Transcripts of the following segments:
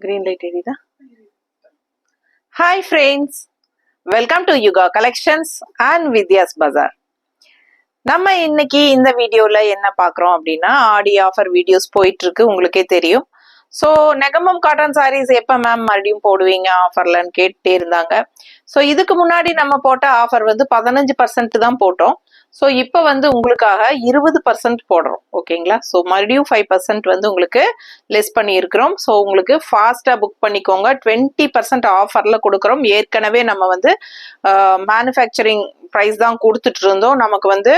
green light எரியுதா? Hi friends, welcome to Yuga Collections and Vidya's Bazaar. நம்ம இன்னைக்கு இந்த வீடியோல என்ன பார்க்குறோம் அப்படின்னா ஆடி ஆஃபர் வீடியோஸ் போயிட்டு இருக்கு, உங்களுக்கே தெரியும். ஸோ நெகமம் காட்டன் சாரீஸ் எப்போ மேம் மறுபடியும் போடுவீங்க ஆஃபர்லன்னு கேட்டுட்டே இருந்தாங்க. ஸோ இதுக்கு முன்னாடி நம்ம போட்ட ஆஃபர் வந்து 15% தான் போட்டோம். ஸோ இப்போ வந்து உங்களுக்காக 20% போடுறோம், ஓகேங்களா? ஸோ மறுபடியும் 5% வந்து உங்களுக்கு லெஸ் பண்ணி இருக்கிறோம். ஸோ உங்களுக்கு ஃபாஸ்ட்டாக புக் பண்ணிக்கோங்க. 20% ஆஃபரில் கொடுக்குறோம். ஏற்கனவே நம்ம வந்து மேனுஃபேக்சரிங் ப்ரைஸ் தான் கொடுத்துட்டு இருந்தோம். நமக்கு வந்து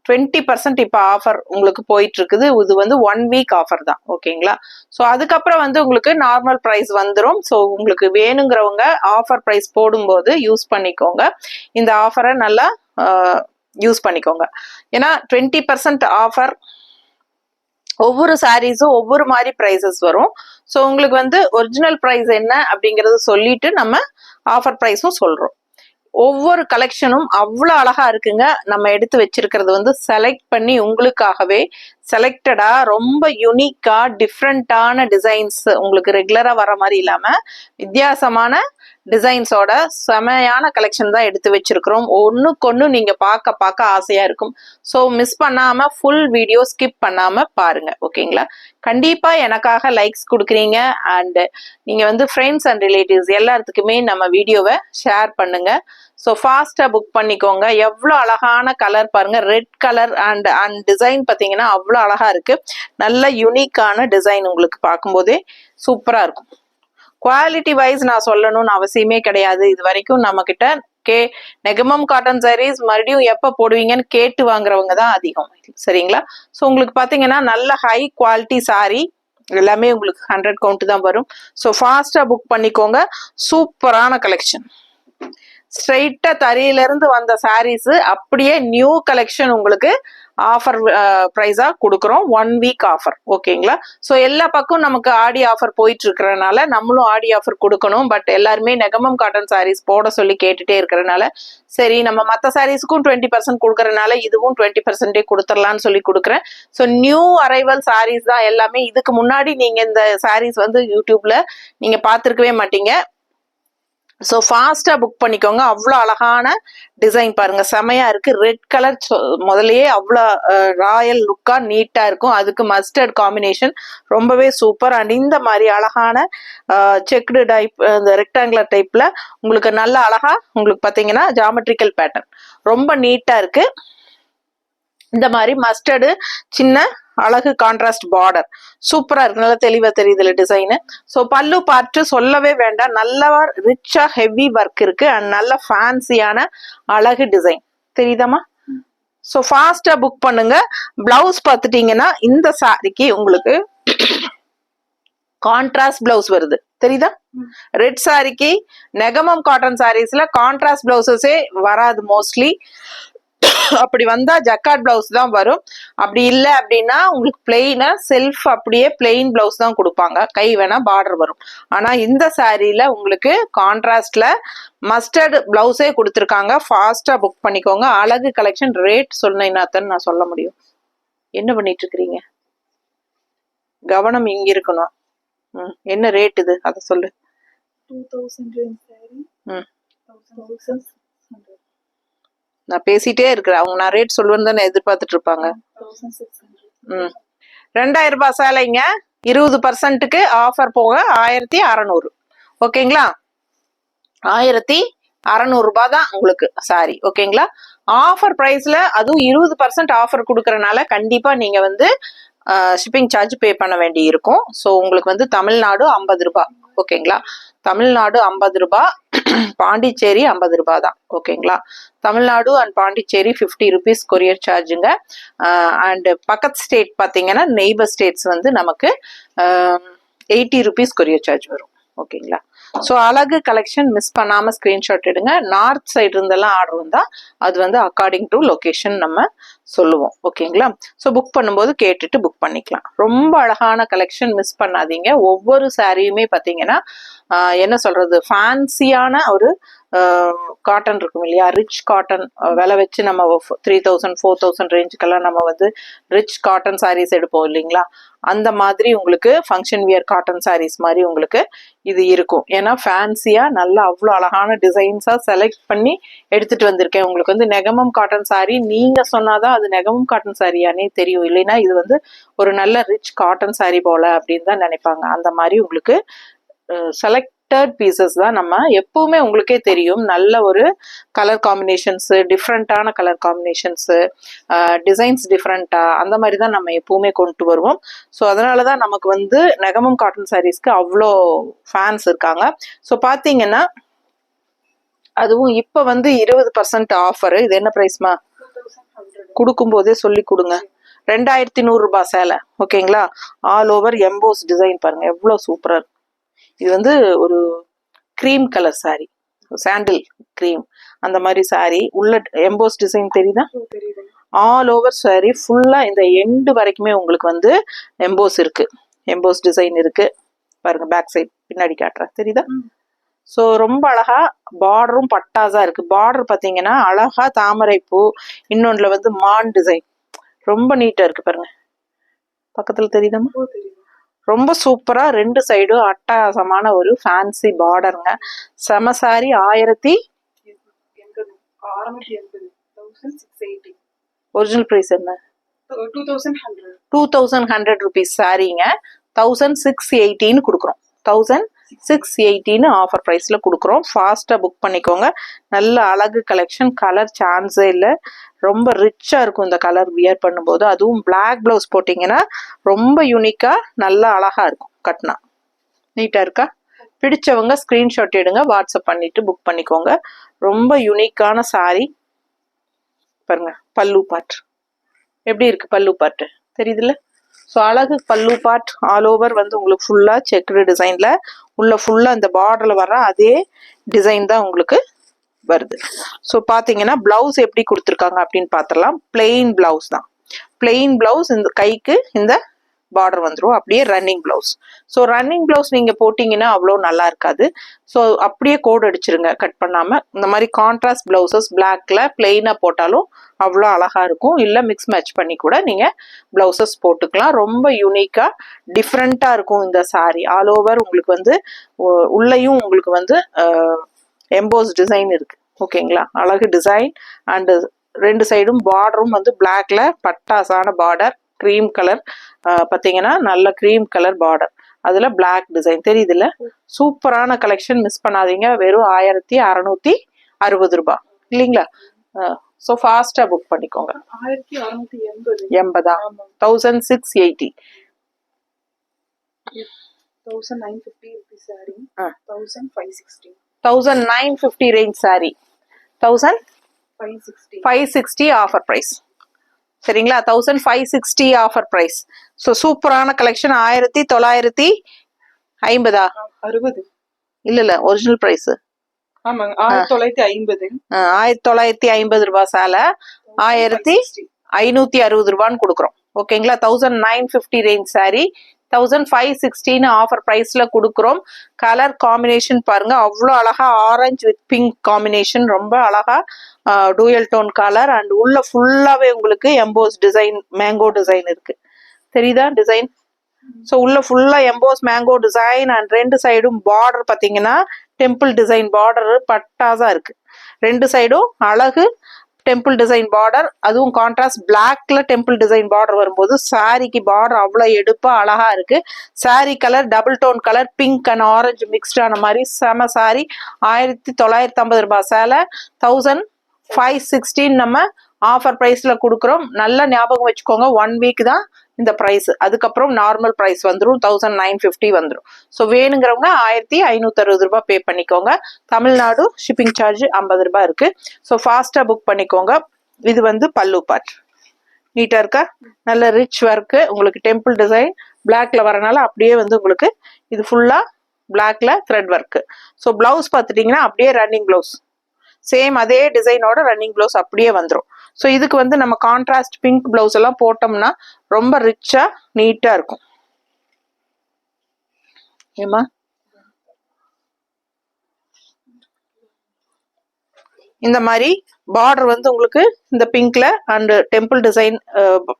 20% இப்போ ஆஃபர் உங்களுக்கு போயிட்டு இருக்குது. இது வந்து 1 வீக் ஆஃபர் தான், ஓகேங்களா? ஸோ அதுக்கப்புறம் வந்து உங்களுக்கு நார்மல் ப்ரைஸ் வந்துடும். ஸோ உங்களுக்கு வேணுங்கிறவங்க ஆஃபர் ப்ரைஸ் போடும்போது யூஸ் பண்ணிக்கோங்க. இந்த ஆஃபரை நல்லா யூஸ் பண்ணிக்கோங்க. ஏன்னா 20% ஆஃபர், ஒவ்வொரு சாரீஸும் ஒவ்வொரு மாதிரி ப்ரைஸஸ் வரும். ஸோ உங்களுக்கு வந்து ஒரிஜினல் ப்ரைஸ் என்ன அப்படிங்கறத சொல்லிட்டு நம்ம ஆஃபர் ப்ரைஸும் சொல்றோம். ஒவ்வொரு கலெக்ஷனும் அவ்வளோ அழகா இருக்குங்க. நம்ம எடுத்து வச்சிருக்கிறது வந்து செலக்ட் பண்ணி உங்களுக்காகவே செலக்டடா ரொம்ப யூனிக்கா டிஃப்ரெண்டான டிசைன்ஸ், உங்களுக்கு ரெகுலரா வர மாதிரி இல்லாம வித்தியாசமான டிசைன்ஸோட செமையான கலெக்ஷன் தான் எடுத்து வச்சிருக்கிறோம். ஒன்றுக்கொன்று நீங்க பார்க்க ஆசையா இருக்கும். ஸோ மிஸ் பண்ணாம ஃபுல் வீடியோ ஸ்கிப் பண்ணாம பாருங்க, ஓகேங்களா? கண்டிப்பா எனக்காக லைக்ஸ் கொடுக்குறீங்க. அண்ட் நீங்க வந்து ஃப்ரெண்ட்ஸ் அண்ட் ரிலேட்டிவ்ஸ் எல்லாத்துக்குமே நம்ம வீடியோவை ஷேர் பண்ணுங்க. ஸோ ஃபாஸ்ட்டாக புக் பண்ணிக்கோங்க. எவ்வளோ அழகான கலர் பாருங்க, ரெட் கலர் அண்ட் டிசைன் பார்த்தீங்கன்னா அவ்வளோ அழகா இருக்கு. நல்ல யூனிக்கான டிசைன், உங்களுக்கு பார்க்கும்போதே சூப்பரா இருக்கும். குவாலிட்டி வைஸ் நான் சொல்லணும்னு அவசியமே கிடையாது. இது வரைக்கும் நம்ம கிட்ட நெகமம் காட்டன் சாரீஸ் மறுபடியும் எப்போ போடுவீங்கன்னு கேட்டு வாங்குறவங்க தான் அதிகம், சரிங்களா? ஸோ உங்களுக்கு பார்த்தீங்கன்னா நல்ல ஹை குவாலிட்டி சாரீ எல்லாமே உங்களுக்கு 100 கவுண்ட் தான் வரும். ஸோ ஃபாஸ்டா புக் பண்ணிக்கோங்க. சூப்பரான கலெக்ஷன், ஸ்ட்ரெயிட்டா தறியிலிருந்து வந்த சாரீஸ் அப்படியே நியூ கலெக்ஷன் உங்களுக்கு ஆஃபர் ப்ரைஸா கொடுக்குறோம். 1 வீக் ஆஃபர், ஓகேங்களா? ஸோ எல்லா பக்கம் நமக்கு ஆடி ஆஃபர் போயிட்டு இருக்கிறதுனால நம்மளும் ஆடி ஆஃபர் கொடுக்கணும். பட் எல்லாருமே நெகமம் காட்டன் சாரீஸ் போட சொல்லி கேட்டுட்டே இருக்கிறதுனால சரி நம்ம மற்ற சாரீஸ்க்கும் 20% கொடுக்கறதுனால இதுவும் 20% கொடுத்துடலான்னு சொல்லி கொடுக்குறேன். ஸோ நியூ அரைவல் சாரீஸ் தான் எல்லாமே. இதுக்கு முன்னாடி நீங்க இந்த சாரீஸ் வந்து யூடியூப்ல நீங்க பார்த்துருக்கவே மாட்டீங்க. ஸோ ஃபாஸ்டா புக் பண்ணிக்கோங்க. அவ்வளோ அழகான டிசைன் பாருங்க, செமையா இருக்கு. ரெட் கலர் முதலையே அவ்வளோ ராயல் லுக்கா நீட்டா இருக்கும். அதுக்கு மஸ்டர்ட் காம்பினேஷன் ரொம்பவே சூப்பர். அண்ட் இந்த மாதிரி அழகான செக்டு டைப், இந்த ரெக்டாங்குலர் டைப்ல உங்களுக்கு நல்ல அழகா உங்களுக்கு பார்த்தீங்கன்னா ஜாமெட்ரிக்கல் பேட்டர்ன் ரொம்ப நீட்டா இருக்கு. இந்த மாதிரி மஸ்டர்டு சின்ன அழகு கான்ட்ராஸ்ட் பார்டர் சூப்பரா இருக்கு, நல்லா தெளிவா தெரியுதுல டிசைனு. ஸோ பல்லு பார்ட்டு சொல்லவே வேண்டாம், நல்ல ரிச்சா ஹெவி ஒர்க் இருக்கு அண்ட் நல்ல ஃபேன்சியான அழகு டிசைன் தெரியுதாமா? ஸோ ஃபாஸ்டா புக் பண்ணுங்க. பிளவுஸ் பார்த்துட்டீங்கன்னா இந்த சாரிக்கு உங்களுக்கு கான்ட்ராஸ்ட் பிளவுஸ் வருது, தெரியுதா? ரெட் சாரிக்கு நெகமம் காட்டன் சாரீஸ்ல கான்ட்ராஸ்ட் பிளவுசஸே வராது மோஸ்ட்லி. அப்படி வந்தா ஜக்கார்ட் பிளவுஸ் தான் வரும். அப்படி இல்லை அப்படின்னா உங்களுக்கு பிளெயினா செல்ஃப் அப்படியே பிளெயின் பிளவுஸ் தான் கொடுப்பாங்க. கை வேணா பார்டர் வரும். ஆனா இந்த சாரீல உங்களுக்கு கான்ட்ராஸ்ட்ல மஸ்டர்ட் பிளவுஸே கொடுத்துருக்காங்க. ஃபாஸ்டா புக் பண்ணிக்கோங்க. அழகு கலெக்ஷன். ரேட் சொன்னேன்னாத்தான் நான் சொல்ல முடியும். என்ன பண்ணிட்டு இருக்கிறீங்க? கவனம் இங்க இருக்கணும். என்ன ரேட் இது அதை சொல்லு. 2000. நான் பேசிட்டே இருக்கிறேன், அவங்க நான் ரேட் சொல்லுவேன்னு தானே எதிர்பார்த்துட்டு இருப்பாங்க. 2000 ரூபாய் சேலைங்க. 20%க்கு ஆஃபர் போக 1600, ஓகேங்களா? 1600 ரூபாய் தான் உங்களுக்கு சாரி, ஓகேங்களா? ஆஃபர் பிரைஸ்ல அதுவும் 20% ஆஃபர் கொடுக்கறதுனால கண்டிப்பா நீங்க வந்து ஷிப்பிங் சார்ஜ் பே பண்ண வேண்டி இருக்கும். ஸோ உங்களுக்கு வந்து தமிழ்நாடு 50 ரூபாய், ஓகேங்களா? தமிழ்நாடு 50 ரூபாய், பாண்டிச்சேரி 50 ரூபாய் தான், ஓகேங்களா? Tamil Nadu and Pondicherry 50 rupees courier சார்ஜுங்க. அண்ட் பக்கத்து ஸ்டேட் பார்த்தீங்கன்னா நெய்பர் ஸ்டேட்ஸ் வந்து நமக்கு 80 ருபீஸ் கொரியர் சார்ஜ் வரும், ஓகேங்களா? ஸோ அழகு கலெக்ஷன் மிஸ் பண்ணாமல் ஸ்க்ரீன்ஷாட் எடுங்க. நார்த் சைடு இருந்தெல்லாம் ஆர்டர் வந்தால் அது வந்து அக்கார்டிங் டு லொக்கேஷன் நம்ம சொல்லுவோம். ஓகேங்களா? ஸோ புக் பண்ணும்போது கேட்டுட்டு புக் பண்ணிக்கலாம். ரொம்ப அழகான கலெக்ஷன், மிஸ் பண்ணாதீங்க. ஒவ்வொரு சாரியுமே பார்த்தீங்கன்னா என்ன சொல்றது, ஃபேன்சியான ஒரு காட்டன் இருக்கும் இல்லையா, ரிச் காட்டன் விலை வச்சு நம்ம 3000 4000 ரேஞ்சுக்கெல்லாம் நம்ம வந்து ரிச் காட்டன் சாரீஸ் எடுப்போம் இல்லைங்களா, அந்த மாதிரி உங்களுக்கு ஃபங்க்ஷன் வியர் காட்டன் சாரீஸ் மாதிரி உங்களுக்கு இது இருக்கும். ஏன்னா ஃபேன்சியா நல்லா அவ்வளோ அழகான டிசைன்ஸா செலக்ட் பண்ணி எடுத்துட்டு வந்திருக்கேன். உங்களுக்கு வந்து நெகமம் காட்டன் சாரீ நீங்க சொன்னாதான் அது நெகமம் காட்டன் சாரியானே தெரியும். இல்லைன்னா இது வந்து ஒரு நல்ல ரிச் காட்டன் சாரீ போல அப்படின்னு தான் நினைப்பாங்க. அந்த மாதிரி உங்களுக்கு செலக்டட் பீசஸ் தான். நம்ம எப்பவுமே உங்களுக்கே தெரியும் நல்ல ஒரு கலர் காம்பினேஷன்ஸ், டிஃப்ரெண்டான கலர் காம்பினேஷன்ஸ், டிசைன்ஸ் டிஃப்ரெண்டா, அந்த மாதிரி தான் நம்ம எப்பவுமே கொண்டு வருவோம். ஸோ அதனாலதான் நமக்கு வந்து நெகமம் காட்டன் சாரீஸ்க்கு அவ்வளோ ஃபேன்ஸ் இருக்காங்க. ஸோ பார்த்தீங்கன்னா அதுவும் இப்போ வந்து 20% ஆஃபர். இது என்ன ப்ரைஸ்மா? கொடுக்கும் போதே சொல்லி கொடுங்க. 2100 ரூபாய் சேலை. ஓகேங்களா? ஆல் ஓவர் எம்போஸ் டிசைன் பாருங்க எவ்வளோ சூப்பரா இருக்கு. இது வந்து ஒரு கிரீம் கலர் சாரி, சாண்டில் கிரீம் அந்த மாதிரி சாரி, உள்ள எம்போஸ் டிசைன் தெரியுதா? ஆல் ஓவர் சாரி ஃபுல்லா இந்த எண்டு வரைக்குமே உங்களுக்கு வந்து எம்போஸ் இருக்கு, எம்போஸ் டிசைன் இருக்கு. பாருங்க பேக் சைட் பின்னாடி காட்டுறேன், தெரியுதா? ஸோ ரொம்ப அழகா பார்டரும் பட்டாஸா இருக்கு. பார்டர் பார்த்தீங்கன்னா அழகா தாமரை பூ, இன்னொன்றுல வந்து மான் டிசைன் ரொம்ப நீட்டா இருக்கு பாருங்க. பக்கத்துல தெரியுதாமா? ரொம்ப சூப்பரா ரெண்டு சைடும் அட்டகாசமான ஒரு ஃபேன்சி பார்டருங்க. செம சாரி. 1680. ஒரிஜினல் பிரைஸ் என்ன? 2100 ருபீஸ் சாரிங்க. 1680 கொடுக்குறோம். 1680 ஆஃபர் ப்ரைஸ்ல கொடுக்குறோம். ஃபாஸ்ட்டாக புக் பண்ணிக்கோங்க. நல்ல அழகு கலெக்ஷன், கலர் சான்ஸே இல்லை. ரொம்ப ரிச்சா இருக்கும் இந்த கலர் வியர் பண்ணும்போது. அதுவும் பிளாக் பிளவுஸ் போட்டிங்கன்னா ரொம்ப யூனிக்கா நல்லா அழகா இருக்கும். கட்னா நீட்டா இருக்கா? பிடிச்சவங்க ஸ்கிரீன்ஷாட் எடுங்க, வாட்ஸ்அப் பண்ணிட்டு புக் பண்ணிக்கோங்க. ரொம்ப யூனிக்கான சாரி பாருங்க. பல்லு பாட் எப்படி இருக்கு? பல்லு பாட்டு தெரியுதுல்ல? ஸோ அழகு பல்லு பார்ட் ஆல் ஓவர் வந்து உங்களுக்கு ஃபுல்லா செக்குடு டிசைன்ல உள்ள ஃபுல்லா இந்த பார்டர்ல வர அதே டிசைன் தான் உங்களுக்கு வருது. ஸோ பாத்தீங்கன்னா பிளவுஸ் எப்படி கொடுத்துருக்காங்க அப்படின்னு பார்த்துடலாம். பிளெயின் பிளவுஸ் தான். பிளெயின் பிளவுஸ், இந்த கைக்கு இந்த பார்டர் வந்துடும். அப்படியே running blouse. So running blouse நீங்க போட்டீங்கன்னா அவ்வளோ நல்லா இருக்காது. ஸோ அப்படியே கோட் அடிச்சிருங்க கட் பண்ணாம. இந்த மாதிரி கான்ட்ராஸ்ட் பிளவுசஸ் பிளாக்ல பிளெயினா போட்டாலும் அவ்வளோ அழகா இருக்கும். இல்லை மிக்ஸ் மேட்ச் பண்ணி கூட நீங்க பிளவுசஸ் போட்டுக்கலாம். ரொம்ப யூனிக்கா டிஃப்ரெண்டா இருக்கும் இந்த சாரி. ஆல் ஓவர் உங்களுக்கு வந்து உள்ளேயும் உங்களுக்கு வந்து எம்போஸ் டிசைன் இருக்கு. ஓகேங்களா? அழகு டிசைன். அண்ட் ரெண்டு சைடும் பார்டரும் வந்து பிளாக்ல பட்டாசான பார்டர், கிரீம் கலர் பார்த்தீங்கன்னா நல்ல கிரீம் கலர் பார்டர், அதுல பிளாக் டிசைன் தெரியுதுல்ல? சூப்பரான கலெக்ஷன், மிஸ் பண்ணாதீங்க. வெறும் 1660 ரூபாய் இல்லைங்களா? ஸோ ஃபாஸ்டா புக் பண்ணிக்கோங்க. 1680 1680. 1950 ரேஞ்ச் சாரி. 1560 offer price. சரிங்களா? 1560 ஆஃபர் பிரைஸ். ஸோ சூப்பரான கலெக்ஷன். 1950 இல்ல ஒரிஜினல் பிரைஸ் 1950 ரூபாய் சேலை 1560 ரூபான்னு கொடுக்குறோம். ஓகேங்களா? 1950 ரேஞ்ச் சாரி 1560 ஆஃபர் பிரைஸ்ல கொடுக்குறோம். கலர் காம்பினேஷன் பாருங்க அவ்வளோ அழகா, ஆரஞ்சு வித் பிங்க் காம்பினேஷன், ரொம்ப அழகா டூயல் டோன் கலர். அண்ட் உள்ள ஃபுல்லாவே உங்களுக்கு எம்போஸ் டிசைன், மேங்கோ டிசைன் இருக்கு. தெரியுதா டிசைன்? ஸோ உள்ள ஃபுல்லா எம்போஸ் மேங்கோ டிசைன். அண்ட் ரெண்டு சைடும் பார்டர் பார்த்தீங்கன்னா டெம்பிள் டிசைன் பார்டர் பட்டாசா இருக்கு. ரெண்டு சைடும் அழகு டெம்பிள் டிசைன் பார்டர். அதுவும் கான்ட்ராஸ்ட் பிளாக்ல டெம்பிள் டிசைன் பார்டர் வரும்போது சாரிக்கு பார்டர் அவ்வளோ எடுப்பா அழகா இருக்கு. Sari colour double tone colour, pink and orange மிக்ஸ்டான மாதிரி செம சாரி. 1950 ரூபாய் சேலை 1516 நம்ம ஆஃபர் பிரைஸ்ல கொடுக்குறோம். நல்லா ஞாபகம் வச்சுக்கோங்க, 1 வீக் தான் இந்த பிரைஸ். அதுக்கப்புறம் நார்மல் பிரைஸ் வந்துடும், 1950 வந்துடும். ஸோ வேணுங்கிறவங்க 1560 ரூபாய் பே பண்ணிக்கோங்க. தமிழ்நாடு ஷிப்பிங் சார்ஜ் 50 ரூபாய் இருக்கு. ஸோ ஃபாஸ்டா புக் பண்ணிக்கோங்க. இது வந்து பல்லு பார்ட் நீட்டா இருக்கா? நல்ல ரிச் ஒர்க்கு, உங்களுக்கு டெம்பிள் டிசைன் பிளாக்ல வரனால அப்படியே வந்து உங்களுக்கு இது ஃபுல்லா பிளாக்ல த்ரெட் ஒர்க்கு. ஸோ பிளவுஸ் பார்த்துட்டீங்கன்னா அப்படியே ரன்னிங் பிளவுஸ் சேம் அதே டிசைனோட ரன்னிங் பிளவுஸ் அப்படியே வந்துடும். ஸோ இதுக்கு வந்து நம்ம கான்ட்ராஸ்ட் பிங்க் பிளவுஸ் எல்லாம் போட்டோம்னா ரொம்ப ரிச்சா நீட்டா இருக்கும். ஏமா இந்த மாதிரி பார்டர் வந்து உங்களுக்கு இந்த பிங்க்ல அண்ட் டெம்பிள் டிசைன்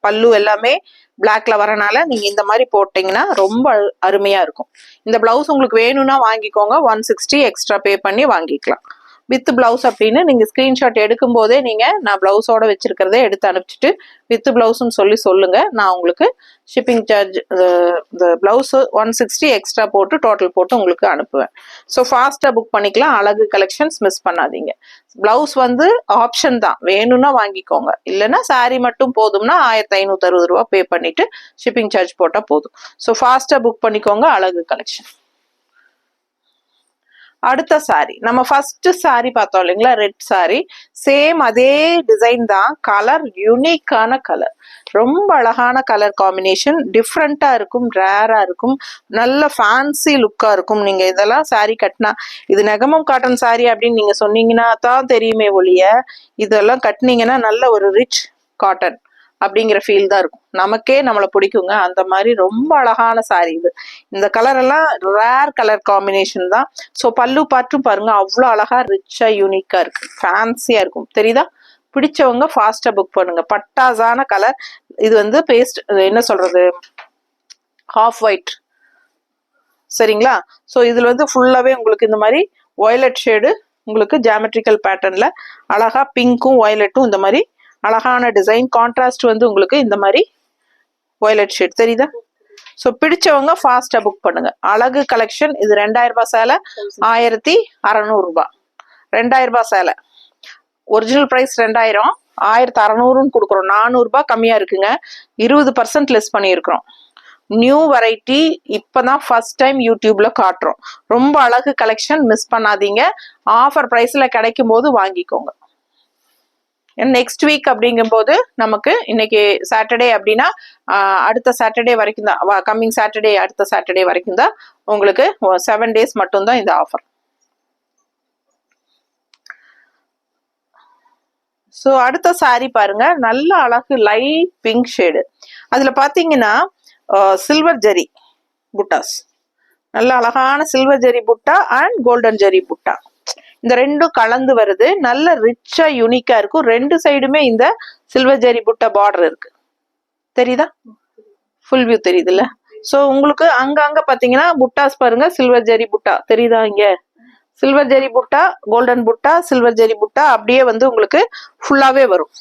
பல்லு எல்லாமே பிளாக்ல வரனால நீங்க இந்த மாதிரி போட்டீங்கன்னா ரொம்ப அருமையா இருக்கும். இந்த பிளவுஸ் உங்களுக்கு வேணும்னா வாங்கிக்கோங்க, 160 எக்ஸ்ட்ரா பே பண்ணி வாங்கிக்கலாம். வித் பிளவுஸ் அப்படின்னு நீங்க ஸ்கிரீன்ஷாட் எடுக்கும் போதே நீங்க நான் பிளவுஸோட வச்சிருக்கிறதே எடுத்து அனுப்பிச்சிட்டு வித் பிளவுஸ்ன்னு சொல்லுங்க. நான் உங்களுக்கு ஷிப்பிங் சார்ஜ் இந்த பிளவுஸ் 160 எக்ஸ்ட்ரா போட்டு டோட்டல் போட்டு உங்களுக்கு அனுப்புவேன். ஸோ ஃபாஸ்டா புக் பண்ணிக்கலாம். அழகு கலெக்ஷன்ஸ் மிஸ் பண்ணாதீங்க. பிளவுஸ் வந்து ஆப்ஷன் தான், வேணும்னா வாங்கிக்கோங்க, இல்லைன்னா சாரி மட்டும் போதும்னா 1560 ரூபா பே பண்ணிட்டு ஷிப்பிங் சார்ஜ் போட்டா போதும். ஸோ ஃபாஸ்டா புக் பண்ணிக்கோங்க அழகு கலெக்ஷன். அடுத்த சாரி நம்ம ஃபர்ஸ்ட் சாரி பார்த்தோம் இல்லைங்களா, ரெட் சாரி. சேம் அதே டிசைன் தான், கலர் யூனிக்கான கலர், ரொம்ப அழகான கலர் காம்பினேஷன், டிஃப்ரெண்டா இருக்கும், ரேரா இருக்கும், நல்ல ஃபேன்சி லுக்கா இருக்கும். நீங்க இதெல்லாம் சாரி கட்டினா இது நெகமம் காட்டன் சாரி அப்படின்னு நீங்க சொன்னீங்கன்னா தான் தெரியுமே ஒழிய, இதெல்லாம் கட்டினீங்கன்னா நல்ல ஒரு ரிச் காட்டன் அப்படிங்கிற ஃபீல் தான் இருக்கும். நமக்கே நம்மளை பிடிக்குங்க. அந்த மாதிரி ரொம்ப அழகான சாரி இது. இந்த கலர் எல்லாம் ரேர் கலர் காம்பினேஷன் தான். ஸோ பல்லு பாட்டும் பாருங்க, அவ்வளோ அழகா ரிச்சா யூனிக்கா இருக்கு, ஃபேன்சியா இருக்கும். தெரியுதா? பிடிச்சவங்க ஃபாஸ்டா புக் பண்ணுங்க. பட்டாசான கலர் இது வந்து பேஸ்ட், என்ன சொல்றது, ஹாஃப் ஒயிட். சரிங்களா? ஸோ இதுல வந்து ஃபுல்லாவே உங்களுக்கு இந்த மாதிரி வயலட் ஷேடு, உங்களுக்கு ஜியாமெட்ரிக்கல் பேட்டர்ன்ல அழகா பிங்க்கும் வயலட்டும் இந்த மாதிரி அழகான டிசைன். கான்ட்ராஸ்ட் வந்து உங்களுக்கு இந்த மாதிரி வயலட் ஷேட் தெரியுதா? ஸோ பிடிச்சவங்க ஃபாஸ்டா புக் பண்ணுங்க. அழகு கலெக்ஷன். இது 2000 ரூபாய் சேலை, 1600 ரூபாய். 2000 ரூபாய் சேலை, ஒரிஜினல் பிரைஸ் 2000, 1600 கொடுக்குறோம். 400 ரூபாய் கம்மியா இருக்குங்க, 20% லெஸ் பண்ணியிருக்கிறோம். நியூ வெரைட்டி, இப்பதான் ஃபர்ஸ்ட் டைம் யூடியூப்ல காட்டுறோம். ரொம்ப அழகு கலெக்ஷன், மிஸ் பண்ணாதீங்க. ஆஃபர் பிரைஸ்ல கிடைக்கும் போது வாங்கிக்கோங்க. நெக்ஸ்ட் வீக் அப்படிங்கும் போது நமக்கு இன்னைக்கு சாட்டர்டே அப்படின்னா அடுத்த சாட்டர்டே வரைக்கும் தான், கம்மிங் சாட்டர்டே அடுத்த சாட்டர்டே வரைக்கும் தான் உங்களுக்கு 7 days மட்டும்தான் இந்த ஆஃபர். ஸோ அடுத்த சாரி பாருங்க, நல்ல அழகு லைட் பிங்க் ஷேடு. அதுல பாத்தீங்கன்னா சில்வர் ஜெரி புட்டாஸ், நல்ல அழகான சில்வர் ஜெரி புட்டா அண்ட் கோல்டன் ஜெரி புட்டா, இந்த ரெண்டும் கலந்து வருது. நல்ல ரிச்சா யூனிக்கா இருக்கும். ரெண்டு சைடுமே இந்த சில்வர் ஜெரி புட்டா பார்டர் இருக்கு. தெரியுதா? ஃபுல் வியூ தெரியுதுல்ல? சோ உங்களுக்கு அங்க பாத்தீங்கன்னா புட்டாஸ் பாருங்க, சில்வர் ஜெரி புட்டா தெரியுதா? இங்க சில்வர் ஜெரி புட்டா, கோல்டன் புட்டா, சில்வர் ஜெரி புட்டா அப்படியே வந்து உங்களுக்கு ஃபுல்லாவே வரும்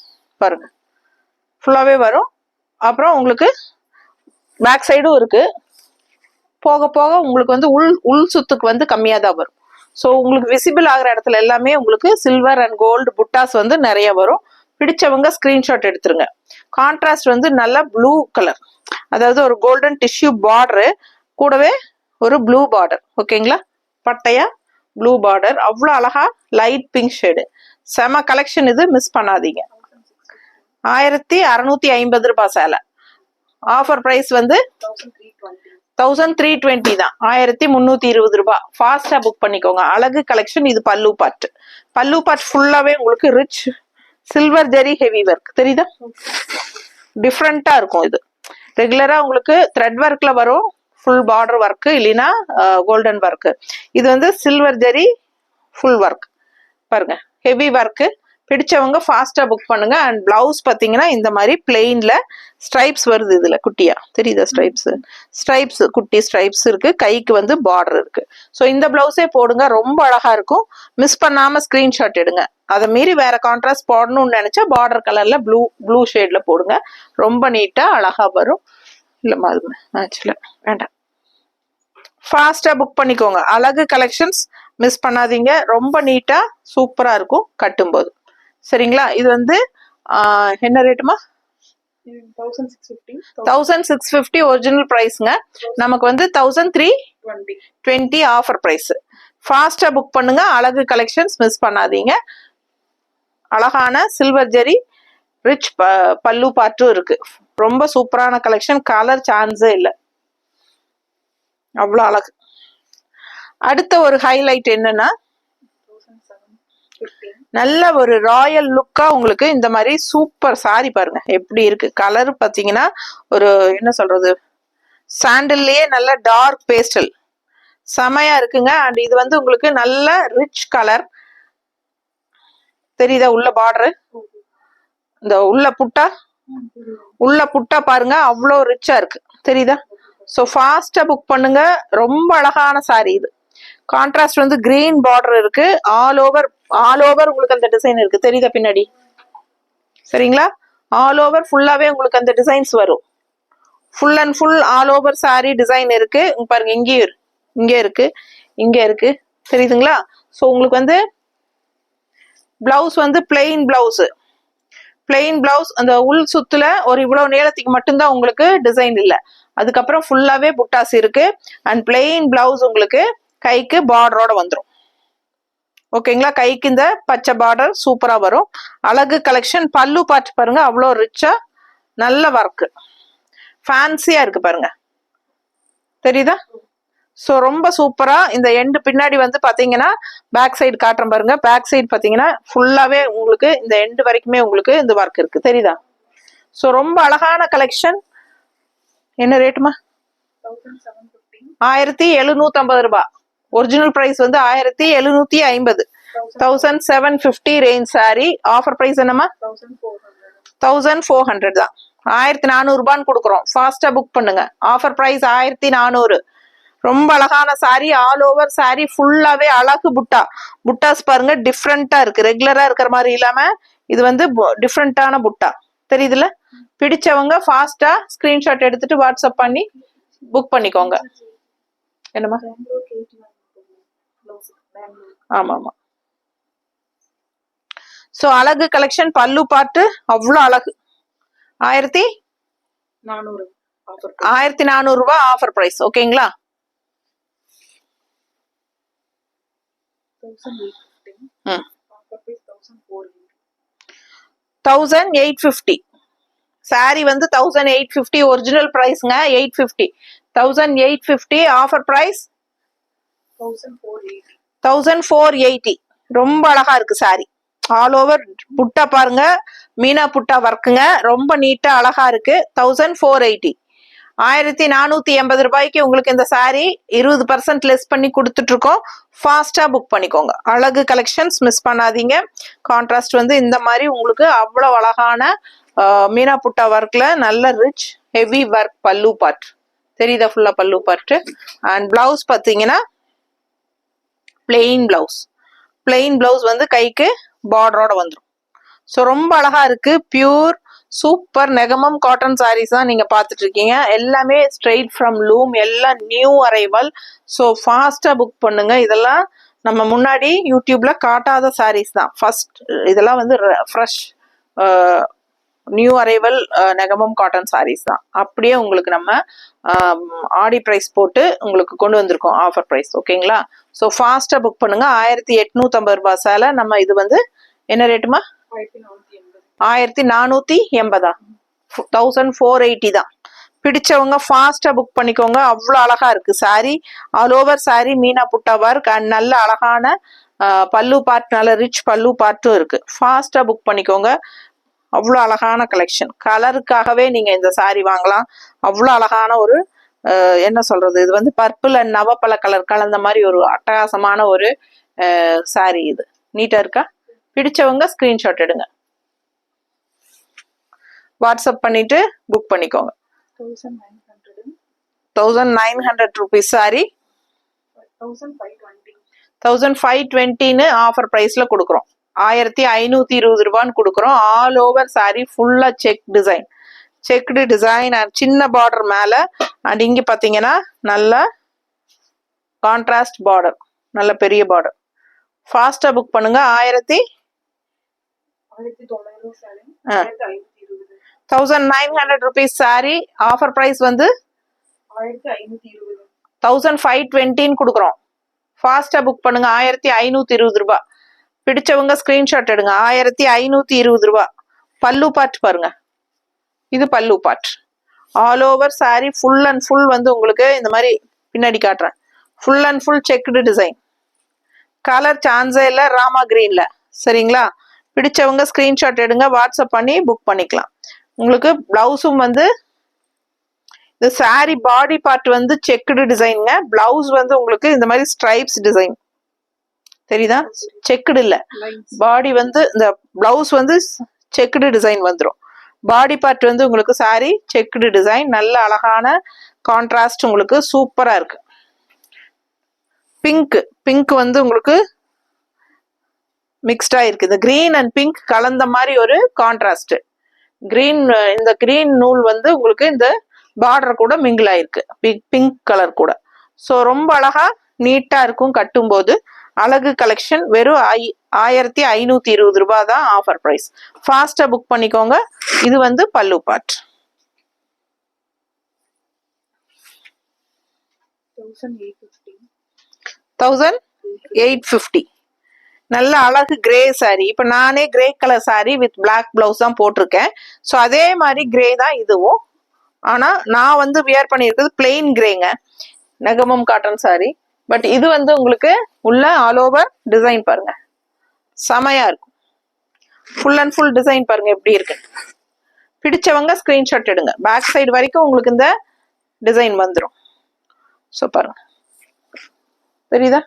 பாருங்க, ஃபுல்லாவே வரும். அப்புறம் உங்களுக்கு பேக் சைடும் இருக்கு. போக போக உங்களுக்கு வந்து உள் சுத்துக்கு வந்து கம்மியா தான் வரும். ஸோ உங்களுக்கு விசிபிள் ஆகிற இடத்துல எல்லாமே உங்களுக்கு சில்வர் அண்ட் கோல்டு புட்டாஸ் வந்து நிறைய வரும். பிடிச்சவங்க ஸ்கிரீன்ஷாட் எடுத்துருங்க. கான்ட்ராஸ்ட் வந்து நல்ல ப்ளூ கலர், அதாவது ஒரு கோல்டன் டிஷ்யூ பார்டரு கூடவே ஒரு ப்ளூ பார்டர். ஓகேங்களா? பட்டையா ப்ளூ பார்டர், அவ்வளோ அழகா லைட் பிங்க் ஷேடு. செம கலெக்ஷன் இது, மிஸ் பண்ணாதீங்க. 1650 ரூபாய் சேலை. ஆஃபர் பிரைஸ் வந்து 1320 தான், 1320 ரூபாய். ஃபாஸ்டா புக் பண்ணிக்கோங்க. அழகு கலெக்ஷன். இது பல்லு பார்ட். பல்லு பார்ட் ஃபுல்லாவே உங்களுக்கு ரிச் சில்வர் ஜெரி ஹெவி ஒர்க். தெரியுதா? டிஃப்ரெண்டா இருக்கும். இது ரெகுலரா உங்களுக்கு த்ரெட் ஒர்க்ல வரும், ஃபுல் பார்டர் ஒர்க், இல்லைன்னா கோல்டன் ஒர்க். இது வந்து சில்வர் ஜெரி ஃபுல் ஒர்க் பாருங்க, ஹெவி ஒர்க். பிடிச்சவங்க ஃபாஸ்டா புக் பண்ணுங்க. அண்ட் பிளவுஸ் பாத்தீங்கன்னா இந்த மாதிரி பிளெயின்ல ஸ்ட்ரைப்ஸ் வருது. இதுல குட்டியா தெரியுதா? ஸ்ட்ரைப்ஸ் குட்டி ஸ்ட்ரைப்ஸ் இருக்கு. கைக்கு வந்து பார்டர் இருக்கு. ஸோ இந்த பிளவுஸே போடுங்க, ரொம்ப அழகா இருக்கும். மிஸ் பண்ணாம ஸ்கிரீன்ஷாட் எடுங்க. அதை மீறி வேற கான்ட்ராஸ்ட் போடணும்னு நினைச்சா பார்டர் கலர்ல ப்ளூ ஷேட்ல போடுங்க, ரொம்ப நீட்டா அழகா வரும். இல்ல ஆக்சுவலா வேண்டாம், ஃபாஸ்டா புக் பண்ணிக்கோங்க. அழகு கலெக்ஷன்ஸ் மிஸ் பண்ணாதீங்க. ரொம்ப நீட்டா சூப்பரா இருக்கும் கட்டும்போது. சரிங்களா? இது வந்து என்ன ரேட்டுமா? 1650 ஒரிஜினல் பிரைஸ்ங்க. நமக்கு வந்து 1320 ஆஃபர் பிரைஸ். ஃபாஸ்டா புக் பண்ணுங்க. அழகு கலெக்ஷன்ஸ் மிஸ் பண்ணாதீங்க. அழகான சில்வர் ஜெரி ரிச் பல்லு பார்ட்டும் இருக்கு. ரொம்ப சூப்பரான கலெக்ஷன். கலர் சான்ஸே இல்லை, அவ்வளோ அழகு. அடுத்த ஒரு ஹைலைட் என்னன்னா நல்ல ஒரு ராயல் லுக்கா உங்களுக்கு இந்த மாதிரி சூப்பர் சாரி பாருங்க எப்படி இருக்கு. கலர் பாத்தீங்கன்னா ஒரு என்ன சொல்றது, சாண்டல்லயே நல்ல டார்க் பேஸ்டல் செமையா இருக்குங்க. அண்ட் இது வந்து உங்களுக்கு நல்ல ரிச் கலர் தெரியுதா, உள்ள பார்டரு, இந்த உள்ள புட்டா பாருங்க அவ்வளோ ரிச்சா இருக்கு தெரியுதா. ஸோ ஃபாஸ்டா புக் பண்ணுங்க. ரொம்ப அழகான சாரி இது. கான்ட்ராஸ்ட் வந்து கிரீன் பார்டர் இருக்கு. ஆல் ஓவர் உங்களுக்கு அந்த டிசைன் இருக்கு தெரியுதா பின்னாடி, சரிங்களா. ஆல் ஓவர் ஃபுல்லாவே உங்களுக்கு அந்த டிசைன்ஸ் வரும். Full and full all over sorry design இருக்கு பாருங்க. இங்கே இருக்கு தெரியுதுங்களா. ஸோ உங்களுக்கு வந்து பிளவுஸ் வந்து பிளெயின் பிளவுஸ் அந்த உள் சுத்துல ஒரு இவ்வளவு நீளத்துக்கு மட்டும்தான் உங்களுக்கு டிசைன் இல்ல. அதுக்கப்புறம் ஃபுல்லாவே புட்டாஸ் இருக்கு. அண்ட் பிளெயின் பிளவுஸ் உங்களுக்கு கைக்கு பார்டரோட வந்துடும். ஓகேங்களா. கைக்கு இந்த பச்சை பார்டர் சூப்பரா வரும். அழகு கலெக்ஷன். பல்லு பார்த்து பாருங்க அவ்வளோ ரிச்சா நல்ல ஒர்க் ஃபேன்சியா இருக்கு பாருங்க தெரியுதா. ஸோ ரொம்ப சூப்பரா. இந்த எண்டு பின்னாடி வந்து பாத்தீங்கன்னா பேக் சைடு காட்டுறேன் பாருங்க. பேக் சைடு பாத்தீங்கன்னா ஃபுல்லாவே உங்களுக்கு இந்த எண்டு வரைக்குமே உங்களுக்கு இந்த ஒர்க் இருக்கு தெரியுதா. ஸோ ரொம்ப அழகான கலெக்ஷன். என்ன ரேட்டுமா? 1750 ரூபாய். ஒரிஜினல் பிரைஸ் வந்து 1750. 1750 ரேஞ்ச் சாரி. ஆஃபர் பிரைஸ் என்னமா? 1400 தான். 1400 ரூபான்னு கொடுக்குறோம். ஃபாஸ்டா புக் பண்ணுங்க. Offer price 1400. ரொம்ப அழகான சாரி. ஆல் ஓவர் சாரி ஃபுல்லாவே அழகு புட்டாஸ் பாருங்க டிஃப்ரெண்டா இருக்கு. ரெகுலரா இருக்கிற மாதிரி இல்லாம இது வந்து டிஃப்ரெண்டான புட்டா தெரியுதுல. பிடிச்சவங்க ஃபாஸ்டா ஸ்கிரீன்ஷாட் எடுத்துட்டு வாட்ஸ்அப் பண்ணி புக் பண்ணிக்கோங்க. என்னமா? ஆமா. சோ அழகு கலெக்ஷன். பல்லு பாட்டு அவ்வளவு அழகு. 1400 ரூபாய் ஆஃபர் பிரைஸ். ஓகேங்களா. 1850 சாரி வந்து 1850. ஒரிஜினல் பிரைஸ்ங்க 850. 1850 ஆஃபர் பிரைஸ் 1480. ரொம்ப அழகா இருக்கு சாரி. ஆல் ஓவர் புட்டா பாருங்க. மீனா புட்டா ஒர்க்குங்க. ரொம்ப நீட்டா அழகா இருக்கு. 1480. 1480 ரூபாய்க்கு உங்களுக்கு இந்த சாரி 20% லெஸ் பண்ணி கொடுத்துட்டு இருக்கோம். ஃபாஸ்டா புக் பண்ணிக்கோங்க. அழகு கலெக்ஷன்ஸ் மிஸ் பண்ணாதீங்க. கான்ட்ராஸ்ட் வந்து இந்த மாதிரி உங்களுக்கு அவ்வளவு அழகான மீனா புட்டா ஒர்க்ல நல்ல ரிச் ஹெவி ஒர்க். பல்லு பார்ட் தெரியுதா, ஃபுல்லா பல்லு பார்ட். அண்ட் பிளவுஸ் பாத்தீங்கன்னா பிளெயின் பிளவுஸ் வந்து கைக்கு பார்டரோட வந்துடும். ஸோ ரொம்ப அழகா இருக்கு. Pure super Negamam cotton saris தான் நீங்க பாத்துட்டு இருக்கீங்க. எல்லாமே ஸ்ட்ரெயிட் ஃப்ரம் லூம். எல்லாம் நியூ அரைவல். ஸோ ஃபாஸ்டா புக் பண்ணுங்க. இதெல்லாம் நம்ம முன்னாடி யூடியூப்ல காட்டாத சாரீஸ் தான். ஃபர்ஸ்ட் இதெல்லாம் வந்து fresh new arrival Negamam cotton saris தான். அப்படியே உங்களுக்கு நம்ம ஆடி பிரைஸ் போட்டு உங்களுக்கு கொண்டு வந்திருக்கோம் ஆஃபர் பிரைஸ். ஓகேங்களா. ஸோ ஃபாஸ்டா புக் பண்ணுங்க. 1450 ரூபாய் சேலை. நம்ம இது வந்து என்ன ரேட்டுமா? 1480. 1480 தான். பிடிச்சவங்க ஃபாஸ்டா புக் பண்ணிக்கோங்க. அவ்வளோ அழகா இருக்கு sorry. All over sorry Meena புட்டா ஒர்க் அண்ட் நல்ல அழகான பல்லு பார்ட், நல்ல ரிச் பல்லு பார்ட்டும் இருக்கு. ஃபாஸ்டா புக் பண்ணிக்கோங்க. அவ்வளோ அழகான கலெக்ஷன். கலருக்காகவே நீங்க இந்த சாரி வாங்கலாம். அவ்வளோ அழகான ஒரு என்ன சொல்றது, இது வந்து பர்பிள் அண்ட் நவப்பழ கலர் கலந்த மாதிரி ஒரு அட்டகாசமான ஒரு சாரி. இது நீட்டா இருக்கா? பிடிச்சவங்க ஸ்கிரீன்ஷாட் எடுங்க. வாட்ஸ்அப் பண்ணிட்டு புக் பண்ணிக்கோங்க. 1900 ருபீஸ் சாரி 1520 ஆஃபர் பிரைஸ்ல கொடுக்குறோம். 1520 ரூபான்னு கொடுக்குறோம். ஆல் ஓவர் சாரி ஃபுல்லா செக்டு டிசைன் அண்ட் சின்ன பார்டர் மேல. அண்ட் இங்க பாத்தீங்கன்னா நல்ல கான்ட்ராஸ்ட் பார்டர், நல்ல பெரிய பார்டர். ஃபாஸ்டா புக் பண்ணுங்க. 1900 ருபீஸ் சாரி. ஆஃபர் பிரைஸ் வந்து 1520 கொடுக்குறோம். ஃபாஸ்டா புக் பண்ணுங்க. 1520 ரூபாய். பிடிச்சவங்க ஸ்கிரீன்ஷாட் எடுங்க. 1520 ரூபாய். பல்லு பார்ட் பாருங்க. இது பல்லு part. All over sari full and full வந்து உங்களுக்கு இந்த மாதிரி பின்னாடி காட்டுறேன். Full and full checked design. Colour சான்ஸே இல்ல. ராமா கிரீன்ல சரிங்களா? பிடிச்சவங்க ஸ்கிரீன்ஷாட் எடுங்க, வாட்ஸ்அப் பண்ணி புக் பண்ணிக்கலாம். உங்களுக்கு பிளவுஸும் வந்து இந்த சாரி பாடி பார்ட் வந்து செக்குடு டிசைனுங்க, பிளவுஸ் வந்து உங்களுக்கு இந்த மாதிரி ஸ்ட்ரைப்ஸ் டிசைன் தெரியுதா? செக்குடு இல்ல, பாடி வந்து இந்த பிளவுஸ் வந்து செக்குடு டிசைன் வந்துடும். பாடி பார்ட் வந்து உங்களுக்கு சாரி செக்குடு டிசைன், நல்ல அழகான கான்ட்ராஸ்ட், உங்களுக்கு சூப்பரா இருக்கு. பிங்க் பிங்க் வந்து உங்களுக்கு மிக்ஸ்டா இருக்கு, இந்த கிரீன் அண்ட் பிங்க் கலந்த மாதிரி ஒரு கான்ட்ராஸ்ட். கிரீன், இந்த கிரீன் நூல் வந்து உங்களுக்கு இந்த பார்டர் கூட மிங்கிள் ஆயிருக்கு பிங்க் கலர் கூட. ஸோ ரொம்ப அழகா நீட்டா இருக்கும் கட்டும்போது. அழகு கலெக்ஷன் வெறும் 1520 ரூபாய் தான் ஆஃபர் பிரைஸ். ஃபாஸ்டா புக் பண்ணிக்கோங்க. இது வந்து பல்லு பார்ட். 1850. நல்ல அழகு கிரே சாரி. இப்ப நானே grey colour sari with black blouse தான் போட்டிருக்கேன். ஸோ அதே மாதிரி கிரே தான் இதுவும். ஆனா நான் வந்து வியர் பண்ணியிருக்கிறது பிளெயின் கிரேங்க, நெகமம் காட்டன் சாரி. பட் இது வந்து உங்களுக்கு உள்ள ஆல் ஓவர் டிசைன் பாருங்க, செமையா இருக்கும். ஃபுல் அண்ட் ஃபுல் டிசைன் பாருங்க எப்படி இருக்கு. பிடிச்சவங்க ஸ்கிரீன்ஷாட் எடுங்க. பேக் சைடு வரைக்கும் உங்களுக்கு இந்த டிசைன் வந்துடும். ஸோ பாருங்க, தெரியுதா?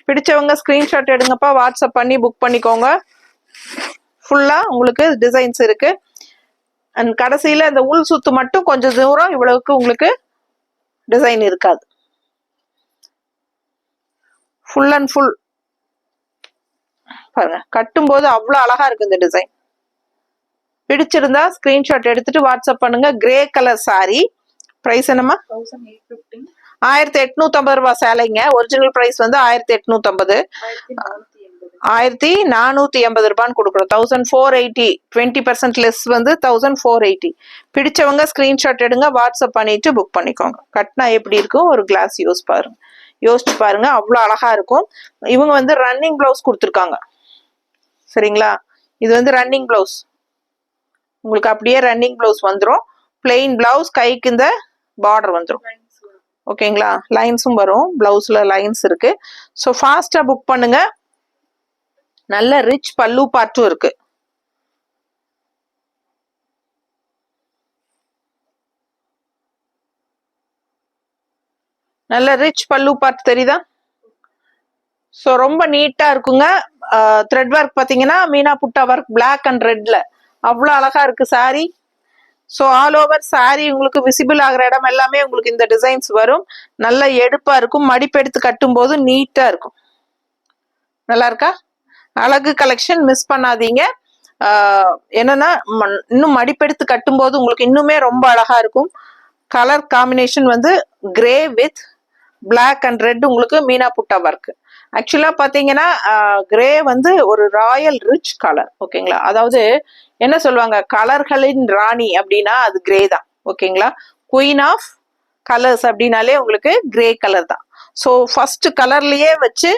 பிடிச்சவங்க ஸ்கிரீன்ஷாட் எடுங்கப்பா, வாட்ஸ்அப் பண்ணி புக் பண்ணிக்கோங்க. ஃபுல்லா உங்களுக்கு டிசைன்ஸ் இருக்கு. அண்ட் கடைசியில இந்த உள் சுத்து மட்டும் கொஞ்சம் தூரம் இவ்வளவுக்கு உங்களுக்கு டிசைன் இருக்காது. ஃபுல் அண்ட் ஃபுல் பாருங்க, கட்டும் போது அவ்வளவு அழகா இருக்கு இந்த டிசைன். பிடிச்சிருந்தா ஸ்கிரீன்ஷாட் எடுத்துட்டு வாட்ஸ்அப் பண்ணுங்க. Grey colour sorry. பிரைஸ் என்னமா? 1850 ரூபாய் சேலைங்க. ஒரிஜினல் பிரைஸ் வந்து 1850. 1480 ரூபான்னு கொடுக்குறோம். 1480. 20% லெஸ் வந்து 1480. பிடிச்சவங்க ஸ்கிரீன்ஷாட் எடுங்க, வாட்ஸ்அப் பண்ணிட்டு புக் பண்ணிக்கோங்க. கட்னா எப்படி இருக்கும் ஒரு கிளாஸ் யோசிச்சு பாருங்க, அவ்வளோ அழகா இருக்கும். இவங்க வந்து ரன்னிங் பிளவுஸ் கொடுத்துருக்காங்க, சரிங்களா? இது வந்து ரன்னிங் பிளவுஸ், உங்களுக்கு அப்படியே ரன்னிங் பிளவுஸ் வந்துடும். பிளெயின் பிளவுஸ், கைக்கு இந்த பார்டர் வந்துடும். ஓகேங்களா? லைன்ஸும் வரும், பிளவுஸ்ல லைன்ஸ் இருக்கு. ஸோ ஃபாஸ்டா புக் பண்ணுங்க. நல்ல ரிச் பல்லு பார்ட்டும் இருக்கு. நல்ல ரிச் பல்லு பார்ட் தெரியுதா? ஸோ ரொம்ப நீட்டா இருக்குங்க. த்ரெட் ஒர்க் பார்த்தீங்கன்னா மீனா புட்டா ஒர்க் பிளாக் அண்ட் ரெட்ல அவ்வளோ அழகா இருக்கு sorry. So all over sorry உங்களுக்கு விசிபிள் ஆகிற இடம் எல்லாமே உங்களுக்கு இந்த டிசைன்ஸ் வரும். நல்ல எடுப்பா இருக்கும். மடிப்பெடுத்து கட்டும் போது நீட்டா இருக்கும். நல்லா இருக்கா? அழகு கலெக்ஷன் மிஸ் பண்ணாதீங்க. என்னன்னா இன்னும் மடிப்பெடுத்து கட்டும் போது உங்களுக்கு இன்னுமே ரொம்ப அழகா இருக்கும். கலர் காம்பினேஷன் வந்து grey with black and red, உங்களுக்கு மீனா புட்டா ஒர்க். ஆக்சுவலா பாத்தீங்கன்னா கிரே வந்து ஒரு ராயல் ரிச் கலர். ஓகேங்களா? அதாவது என்ன சொல்லுவாங்க, கலர்களின் ராணி அப்படின்னா அது கிரே தான். ஓகேங்களா? குயின் ஆஃப் கலர்ஸ் அப்படின்னாலே உங்களுக்கு கிரே கலர் தான். ஸோ ஃபர்ஸ்ட் கலர்லயே வச்சு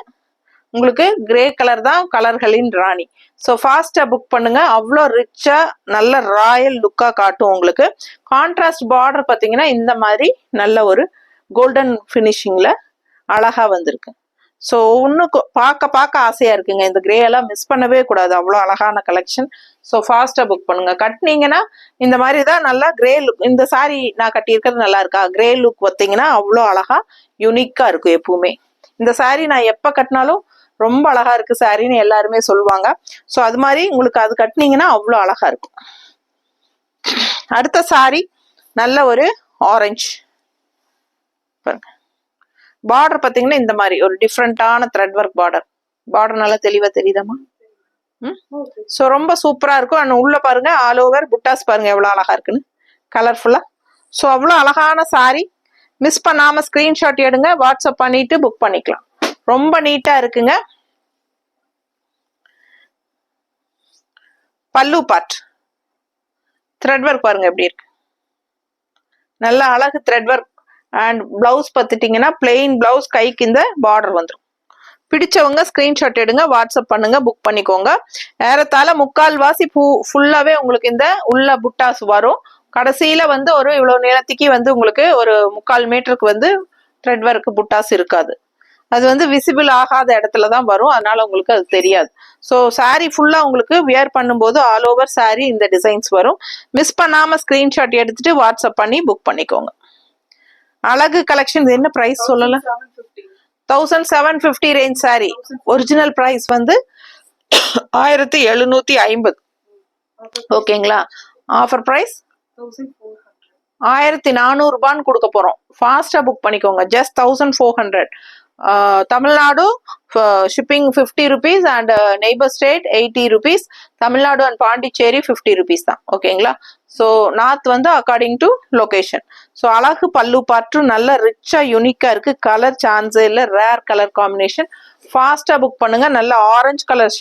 உங்களுக்கு கிரே கலர் தான் கலர்களின் ராணி. ஸோ ஃபாஸ்டா புக் பண்ணுங்க. அவ்வளோ ரிச்சா நல்ல ராயல் லுக்கா காட்டும் உங்களுக்கு. கான்ட்ராஸ்ட் பார்டர் பார்த்தீங்கன்னா இந்த மாதிரி நல்ல ஒரு கோல்டன் ஃபினிஷிங்ல அழகா வந்திருக்கு. ஸோ இன்னும் பார்க்க ஆசையா இருக்குங்க. இந்த கிரே எல்லாம் மிஸ் பண்ணவே கூடாது, அவ்வளோ அழகான கலெக்ஷன். ஸோ ஃபாஸ்டா புக் பண்ணுங்க. கட்டினீங்கன்னா இந்த மாதிரி தான் நல்லா கிரே லுக். இந்த சாரி நான் கட்டியிருக்கிறது நல்லா இருக்கா? கிரே லுக் பார்த்தீங்கன்னா அவ்வளோ அழகா யூனிக்கா இருக்கும் எப்பவுமே. இந்த சாரி நான் எப்ப கட்டினாலும் ரொம்ப அழகா இருக்கு சாரின்னு எல்லாருமே சொல்லுவாங்க. ஸோ அது மாதிரி உங்களுக்கு அது கட்டினீங்கன்னா அவ்வளோ அழகா இருக்கும். அடுத்த சாரி நல்ல ஒரு ஆரஞ்சு பாருங்க. பார்டர் பார்த்தீங்கன்னா இந்த மாதிரி ஒரு டிஃப்ரெண்டான த்ரெட் ஒர்க் பார்டர் நல்லா தெளிவா தெரியுதாமா? ஸோ ரொம்ப சூப்பரா இருக்கும். அண்ட் உள்ள பாருங்க ஆல் ஓவர் புட்டாஸ் பாருங்க எவ்வளவு அழகா இருக்குன்னு, கலர்ஃபுல்லா. ஸோ அவ்வளோ அழகான சாரி. மிஸ் பண்ணாம ஸ்கிரீன்ஷாட் எடுங்க, வாட்ஸ்அப் பண்ணிட்டு புக் பண்ணிக்கலாம். ரொம்ப நீட்டா இருக்குங்க. பல்லு பார்ட் த்ரெட் ஒர்க் பாருங்க எப்படி இருக்கு, நல்ல அழகு த்ரெட் ஒர்க். அண்ட் பிளவுஸ் பார்த்துட்டீங்கன்னா பிளெயின் பிளவுஸ், கைக்கு இந்த பார்டர் வந்துடும். பிடிச்சவங்க ஸ்கிரீன்ஷாட் எடுங்க, வாட்ஸ்அப் பண்ணுங்க, புக் பண்ணிக்கோங்க. ஏறத்தாழ முக்கால்வாசி ஃபுல்லாவே உங்களுக்கு இந்த உள்ள புட்டாஸ் வரும். கடைசியில வந்து ஒரு இவ்வளவு நீளத்துக்கு வந்து உங்களுக்கு ஒரு 3/4 மீட்டருக்கு வந்து த்ரெட் ஒர்க் புட்டாஸ் இருக்காது. அது வந்து விசிபிள் ஆகாத இடத்துல தான் வரும், அதனால உங்களுக்கு அது தெரியாது. ஸோ சாரீ ஃபுல்லா உங்களுக்கு வியர் பண்ணும்போது ஆல் ஓவர் சாரீ இந்த டிசைன்ஸ் வரும். மிஸ் பண்ணாம ஸ்கிரீன்ஷாட் எடுத்துட்டு வாட்ஸ்அப் பண்ணி புக் பண்ணிக்கோங்க. அழகு கலெக்ஷன் என்ன பிரைஸ் சொல்லல? 1750 ரேஞ்ச் சாரீ. ஒரிஜினல் பிரைஸ் வந்து 1750. ஓகேங்களா? ஆஃபர் பிரைஸ் 1400 ரூபான்னு கொடுக்க போறோம். ஃபாஸ்டா புக் பண்ணிக்கோங்க. Just 1400. Tamil Nadu shipping 50 rupees and neighbour state 80 rupees. Tamil Nadu and Pondicherry 50 rupees தான். ஓகேங்களா? ஸோ நார்த் வந்து அக்கார்டிங் டு லொகேஷன். ஸோ அழகு பல்லு பாட்டு நல்ல ரிச்சா யூனிக்கா இருக்கு. கலர் சான்ஸே இல்லை, ரேர் கலர் காம்பினேஷன். ஃபாஸ்டா புக் பண்ணுங்க. நல்ல ஆரஞ்சு கலர்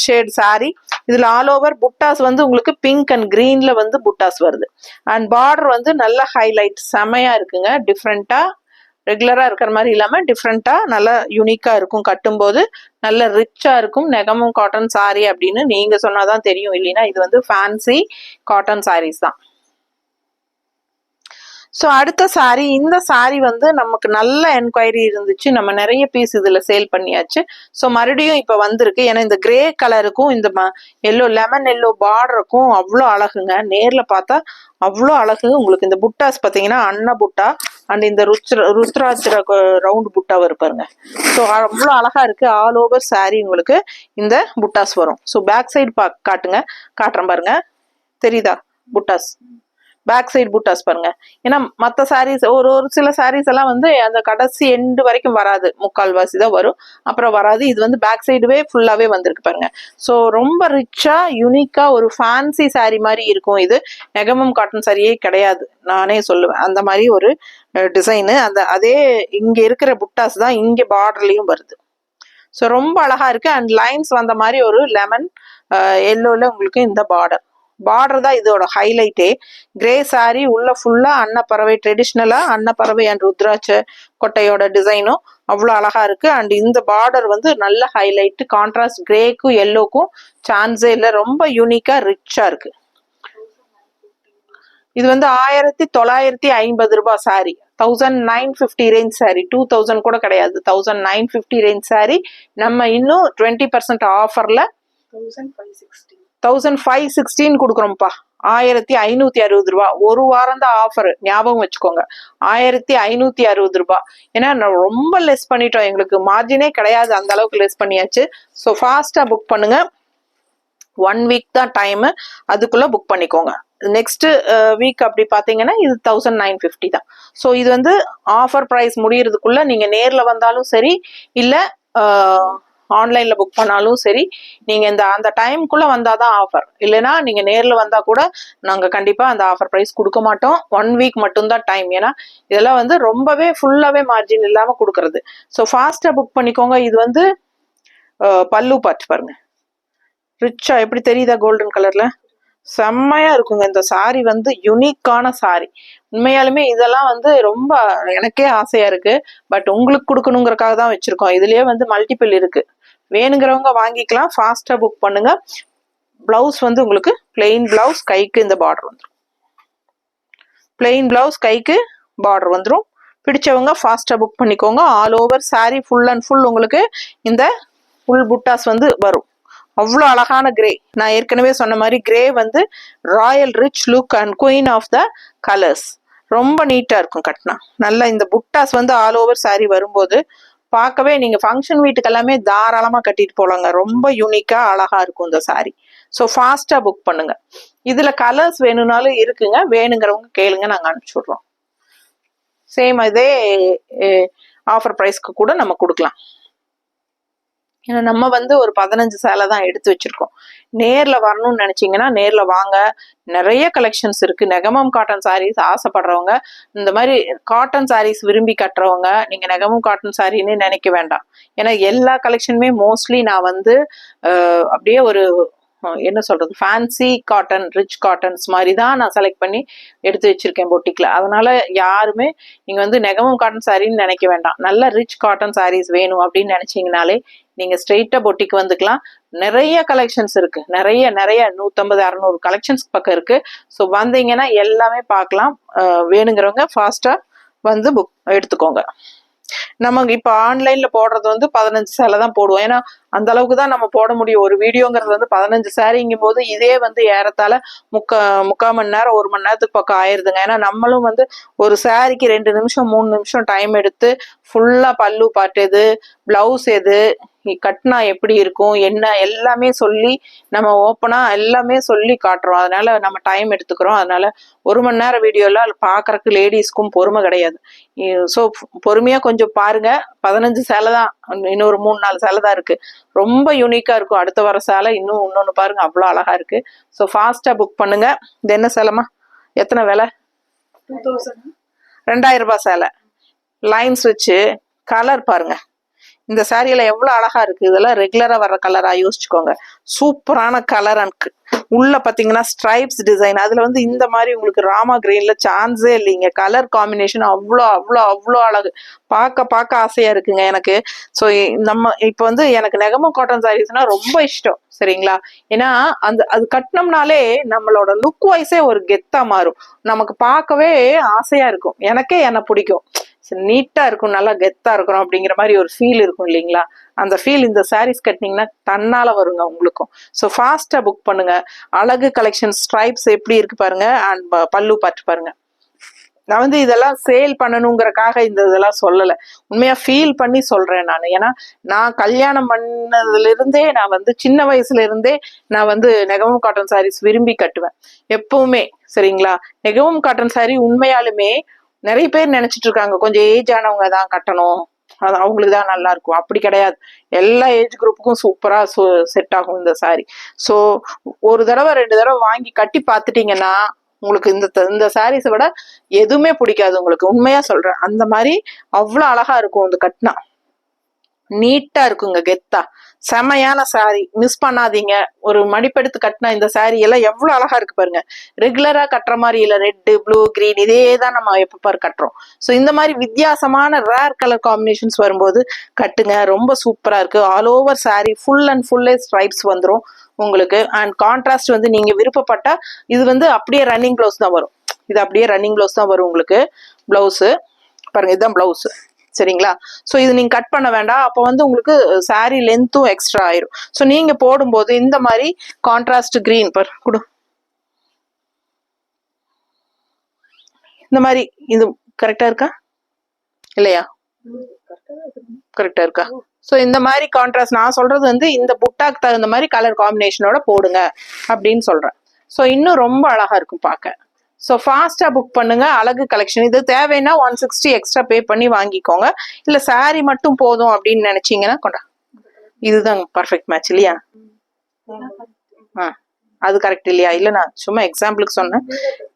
ஷேட் சாரி. இதுல ஆல் ஓவர் புட்டாஸ் வந்து உங்களுக்கு பிங்க் அண்ட் கிரீன்ல வந்து புட்டாஸ் வருது. அண்ட் பார்டர் வந்து நல்ல ஹைலைட் செமையா இருக்குங்க. டிஃப்ரெண்டா ரெகுலரா இருக்கிற மாதிரி இல்லாம டிஃப்ரெண்டா நல்லா யூனிக்கா இருக்கும். கட்டும்போது நல்ல ரிச்சா இருக்கும். நெகமும் காட்டன் சாரி அப்படின்னு நீங்க சொன்னாதான் தெரியும், இல்லைன்னா இது வந்து ஃபேன்சி காட்டன் சாரீஸ் தான். ஸோ அடுத்த சாரி, இந்த சாரி வந்து நமக்கு நல்ல என்கொயரி இருந்துச்சு. நம்ம நிறைய பீஸ் இதுல சேல் பண்ணியாச்சு. ஸோ மறுபடியும் இப்ப வந்திருக்கு. ஏன்னா இந்த கிரே கலருக்கும் இந்த எல்லோ லெமன் எல்லோ பார்டருக்கும் அவ்வளோ அழகுங்க. நேர்ல பார்த்தா அவ்வளோ அழகு. உங்களுக்கு இந்த புட்டாஸ் பார்த்தீங்கன்னா அன்ன புட்டா அண்ட் இந்த ருத்ராட்சர ரவுண்ட் புட்டா வரும் பாருங்க. ஸோ அவ்வளோ அழகா இருக்கு. ஆல் ஓவர் சாரி உங்களுக்கு இந்த புட்டாஸ் வரும். ஸோ பேக் சைடு காட்டுறேன் பாருங்க. தெரியுதா புட்டாஸ்? பேக் சைடு புட்டாஸ் பாருங்க. ஏன்னா மற்ற சாரீஸ் ஒரு சில சாரீஸ் எல்லாம் வந்து அந்த கடைசி எண்டு வரைக்கும் வராது, முக்கால்வாசி தான் வரும், அப்புறம் வராது. இது வந்து பேக் சைடுவே ஃபுல்லாவே வந்திருக்கு பாருங்க. ஸோ ரொம்ப ரிச்சா யூனிக்கா ஒரு ஃபேன்சி சாரீ மாதிரி இருக்கும். இது நெகமம் காட்டன் சாரியே கிடையாது, நானே சொல்லுவேன். அந்த மாதிரி ஒரு டிசைனு. அதே இங்க இருக்கிற புட்டாஸ் தான் இங்க பார்டர்லயும் வருது. ஸோ ரொம்ப அழகா இருக்கு. அண்ட் லைன்ஸ் வந்த மாதிரி ஒரு லெமன் எல்லோல உங்களுக்கு இந்த பார்டர் தான் இதோட ஹைலைட்டே. கிரே சாரி உள்ள ஃபுல்லா அன்னப்பறவை, ட்ரெடிஷ்னலா அன்னப்பறவை அண்ட் ருத்ராட்ச கொட்டையோட டிசைனும் அவ்வளோ அழகா இருக்கு. அண்ட் இந்த பார்டர் வந்து நல்ல ஹைலைட். கான்ட்ராஸ்ட் கிரேக்கும் எல்லோக்கும் சான்ஸே இல்லை. ரொம்ப யூனிக்கா ரிச்சா இருக்கு. இது வந்து 1950 ரூபாய் சாரி. 1950 range sorry. 2000 கூட கிடையாது. 1950 ரேஞ்ச் சாரி. நம்ம இன்னும் 20% ஆஃபர்ல 1516 கொடுக்குறோம்ப்பா. 1560 ரூபாய். ஒரு வாரம் தான் ஆஃபர், ஞாபகம் வச்சுக்கோங்க. 1560 ரூபாய். ஏன்னா ரொம்ப லெஸ் பண்ணிட்டோம், எங்களுக்கு மார்ஜினே கிடையாது, அந்த அளவுக்கு லெஸ் பண்ணியாச்சு. ஸோ ஃபாஸ்டா புக் பண்ணுங்க. 1 வீக் தான் டைம், அதுக்குள்ள புக் பண்ணிக்கோங்க. நெக்ஸ்ட் வீக் அப்படி பாத்தீங்கன்னா இது 1950 தான். ஸோ இது வந்து ஆஃபர் பிரைஸ் முடியறதுக்குள்ள நீங்க நேர்ல வந்தாலும் சரி, இல்ல ஆன்லைன்ல புக் பண்ணாலும் சரி, நீங்க அந்த டைமுக்குள்ள வந்தாதான் ஆஃபர். இல்லைன்னா நீங்க நேர்ல வந்தா கூட நாங்க கண்டிப்பா அந்த ஆஃபர் பிரைஸ் கொடுக்க மாட்டோம். 1 வீக் மட்டும்தான் டைம். ஏன்னா இதெல்லாம் வந்து ரொம்பவே ஃபுல்லாவே மார்ஜின் இல்லாம கொடுக்கறது. ஸோ ஃபாஸ்டா புக் பண்ணிக்கோங்க. இது வந்து பல்லு பார்ட் பாருங்க, ரிச்சா எப்படி தெரியுதா? கோல்டன் கலர்ல செம்மையா இருக்குங்க. இந்த சாரி வந்து யூனிக்கான சாரி. உண்மையாலுமே இதெல்லாம் வந்து ரொம்ப எனக்கே ஆசையா இருக்கு. பட் உங்களுக்கு கொடுக்கணுங்கிறக்காக தான் வச்சிருக்கோம். இதுலயே வந்து மல்டிபிள் இருக்கு. வேணுங்கிறவங்க வாங்கிக்கலாம். ஃபாஸ்டா புக் பண்ணுங்க. பிளவுஸ் வந்து உங்களுக்கு பிளெயின் பிளவுஸ், கைக்கு இந்த பார்டர் வந்துடும். பிளெயின் பிளவுஸ், கைக்கு பார்டர் வந்துடும். பிடிச்சவங்க ஃபாஸ்டா புக் பண்ணிக்கோங்க. All over sari full and full உங்களுக்கு இந்த ஃபுல் புட்டாஸ் வந்து வரும். அவ்வளோ அழகான கிரே. நான் ஏற்கனவே சொன்ன மாதிரி கிரே வந்து royal rich look and queen of the colours. ரொம்ப நீட்டா இருக்கும் கட்டினா. நல்லா இந்த புட்டாஸ் வந்து ஆல் ஓவர் சாரி வரும்போது பார்க்கவே நீங்க ஃபங்க்ஷன் வீட்டுக்கு எல்லாமே தாராளமா கட்டிட்டு போலாங்க. ரொம்ப யூனிக்கா அழகா இருக்கும் இந்த சாரி. ஸோ ஃபாஸ்டா புக் பண்ணுங்க. இதுல கலர்ஸ் வேணும்னாலும் இருக்குங்க, வேணுங்கிறவங்க கேளுங்க, நாங்க அனுப்பிச்சு விடுறோம். சேம் இதே ஆஃபர் பிரைஸ்க்கு கூட நம்ம கொடுக்கலாம். ஏன்னா நம்ம வந்து ஒரு 15 சேலை தான் எடுத்து வச்சிருக்கோம். நேர்ல வரணும்னு நினைச்சீங்கன்னா நேர்ல வாங்க. நிறைய கலெக்ஷன்ஸ் இருக்கு. நெகமம் காட்டன் சாரீஸ் ஆசைப்படுறவங்க, இந்த மாதிரி காட்டன் சாரீஸ் விரும்பி கட்டுறவங்க, நீங்க நெகமம் காட்டன் சாரின்னு நினைக்க வேண்டாம். ஏன்னா எல்லா கலெக்ஷனுமே மோஸ்ட்லி நான் வந்து அப்படியே ஒரு என்ன சொல்றது, ஃபேன்சி காட்டன், ரிச் காட்டன்ஸ் மாதிரி தான் நான் செலக்ட் பண்ணி எடுத்து வச்சிருக்கேன் பொட்டிக்ல. அதனால யாருமே நீங்க வந்து நெகமம் காட்டன் சாரின்னு நினைக்க வேண்டாம். நல்ல ரிச் காட்டன் சாரீஸ் வேணும் அப்படின்னு நினைச்சீங்கனாலே நீங்க ஸ்ட்ரெயிட்டா பொட்டிக்கு வந்துக்கலாம். நிறைய கலெக்ஷன்ஸ் இருக்கு. நிறைய 150-200 கலெக்ஷன்ஸ் பக்கம் இருக்கு. ஸோ வந்தீங்கன்னா எல்லாமே பார்க்கலாம். வேணுங்கிறவங்க ஃபாஸ்டா வந்து புக் எடுத்துக்கோங்க. நமக்கு இப்ப ஆன்லைன்ல போடுறது வந்து 15 சேலை தான் போடுவோம். ஏன்னா அந்த அளவுக்கு தான் நம்ம போட முடியும். ஒரு வீடியோங்கிறது வந்து 15 சாரிங்கும் போது இதே வந்து ஏறத்தாழ முக்கால் மணி நேரம் 1 மணி நேரத்துக்கு பக்கம் ஆயிருதுங்க. ஏன்னா நம்மளும் வந்து ஒரு சாரிக்கு 2 நிமிஷம் 3 நிமிஷம் டைம் எடுத்து ஃபுல்லா பல்லு பாட்டு எது, பிளவுஸ் எது, கட்னா எப்படி இருக்கும், என்ன எல்லாமே சொல்லி நம்ம ஓப்பனா எல்லாமே சொல்லி காட்டுறோம். அதனால நம்ம டைம் எடுத்துக்கிறோம். அதனால 1 மணி நேரம் வீடியோல பாக்குறதுக்கு லேடிஸ்க்கும் பொறுமை கிடையாது. ஸோ பொறுமையா கொஞ்சம் பாருங்க. 15 சேலை தான், இன்னொரு 3-4 சேலை தான் இருக்கு. ரொம்ப யூனிக்கா இருக்கும். அடுத்த வர சேலை இன்னொன்னு பாருங்க, அவ்வளோ அழகா இருக்கு. ஸோ ஃபாஸ்டா புக் பண்ணுங்க. இது என்ன சேலைமா, எத்தனை விலை? 2000 ரூபாய் சேலை. லைன்ஸ் வச்சு கலர் பாருங்க. இந்த சாரியில எவ்வளவு அழகா இருக்கு. இதெல்லாம் ரெகுலரா வர்ற கலரா யோசிச்சுக்கோங்க. சூப்பரான கலர். அண்ட் உள்ள பாத்தீங்கன்னா ஸ்ட்ரைப்ஸ் டிசைன். அதுல வந்து இந்த மாதிரி உங்களுக்கு ராமா கிரீன்ல சான்ஸே இல்லைங்க. கலர் காம்பினேஷன் அவ்வளோ அவ்வளோ அவ்வளோ அழகு. பார்க்க ஆசையா இருக்குங்க எனக்கு. ஸோ நம்ம இப்போ வந்து எனக்கு நெகமம் காட்டன் சாரீஸ்னா ரொம்ப இஷ்டம். சரிங்களா? ஏன்னா அது கட்டினோம்னாலே நம்மளோட லுக் வைஸே ஒரு கெத்தா மாறும். நமக்கு பார்க்கவே ஆசையா இருக்கும். எனக்கே என்ன பிடிக்கும். நீட்டா இருக்கும், நல்லா கெத்தா இருக்கணும் அப்படிங்கிற மாதிரி ஒரு ஃபீல் இருக்கும் இல்லைங்களா? அந்த ஃபீல் இந்த சாரீஸ் கட்டினீங்கன்னா தன்னால வருங்க உங்களுக்கும். ஸோ ஃபாஸ்டா புக் பண்ணுங்க. அழகு கலெக்ஷன் ஸ்ட்ரைப்ஸ் எப்படி இருக்கு பாருங்க. அண்ட் பல்லு பார்த்து பாருங்க. நான் வந்து இதெல்லாம் சேல் பண்ணணுங்கிறக்காக இதெல்லாம் சொல்லலை. உண்மையா ஃபீல் பண்ணி சொல்றேன் நான். ஏன்னா நான் கல்யாணம் பண்ணதுல இருந்தே, நான் வந்து சின்ன வயசுல இருந்தே நான் வந்து நெகமம் காட்டன் சாரீஸ் விரும்பி கட்டுவேன் எப்பவுமே. சரிங்களா? நெகமம் காட்டன் சாரி உண்மையாலுமே நிறைய பேர் நினைச்சிட்டு இருக்காங்க கொஞ்சம் ஏஜ் ஆனவங்க தான் கட்டணும், அது அவங்களுக்கு தான் நல்லா இருக்கும். அப்படி கிடையாது. எல்லா ஏஜ் குரூப்புக்கும் சூப்பரா செட் ஆகும் இந்த சாரி. ஸோ ஒரு தடவை 2 தடவை வாங்கி கட்டி பார்த்துட்டீங்கன்னா உங்களுக்கு இந்த சாரீஸை விட எதுவுமே பிடிக்காது உங்களுக்கு. உண்மையா சொல்றேன். அந்த மாதிரி அவ்வளவு அழகா இருக்கும். இந்த கட்டினா நீட்டா இருக்குங்க, கெத்தா. செமையான சாரி, மிஸ் பண்ணாதீங்க. ஒரு மடிப்பெடுத்து கட்டினா இந்த சாரி எல்லாம் எவ்வளவு அழகா இருக்கு பாருங்க. ரெகுலரா கட்டுற மாதிரி இல்ல. ரெட்டு, ப்ளூ, கிரீன் இதே தான் நம்ம எப்ப பாரு கட்டுறோம். ஸோ இந்த மாதிரி வித்தியாசமான ரேர் கலர் காம்பினேஷன்ஸ் வரும்போது கட்டுங்க. ரொம்ப சூப்பரா இருக்கு. All over sari full and ஃபுல்லே ஸ்ட்ரைப்ஸ் வந்துடும் உங்களுக்கு. அண்ட் கான்ட்ராஸ்ட் வந்து நீங்க விருப்பப்பட்டா இது வந்து அப்படியே ரன்னிங் பிளவுஸ் தான் வரும். இது அப்படியே ரன்னிங் பிளவுஸ் தான் வரும் உங்களுக்கு. பிளவுஸ் பாருங்க, இதுதான் பிளவுஸ். சரிங்களா? ஸோ இது நீங்க கட் பண்ண வேண்டாம். அப்போ வந்து உங்களுக்கு சாரி லென்த்தும் எக்ஸ்ட்ரா ஆயிரும். ஸோ நீங்க போடும்போது இந்த மாதிரி கான்ட்ராஸ்ட் கிரீன் கொடு, இந்த மாதிரி. இது கரெக்டா இருக்கா இல்லையா? கரெக்டா இருக்கா? ஸோ இந்த மாதிரி கான்ட்ராஸ்ட் நான் சொல்றது வந்து இந்த புட்டாக்கு தகுந்த மாதிரி கலர் காம்பினேஷனோட போடுங்க அப்படின்னு சொல்றேன். ஸோ இன்னும் ரொம்ப அழகா இருக்கும் பார்க்க. ஸோ ஃபாஸ்டா புக் பண்ணுங்க. அழகு கலெக்ஷன். இது தேவைன்னா 160 எக்ஸ்ட்ரா பே பண்ணி வாங்கிக்கோங்க. இல்ல சாரி மட்டும் போதும் அப்படின்னு நினைச்சீங்கன்னா கொண்டா. இதுதான் பர்ஃபெக்ட் மேட்ச் இல்லையா? அது கரெக்ட் இல்லையா? இல்ல நான் சும்மா எக்ஸாம்பிளுக்கு சொன்னேன்.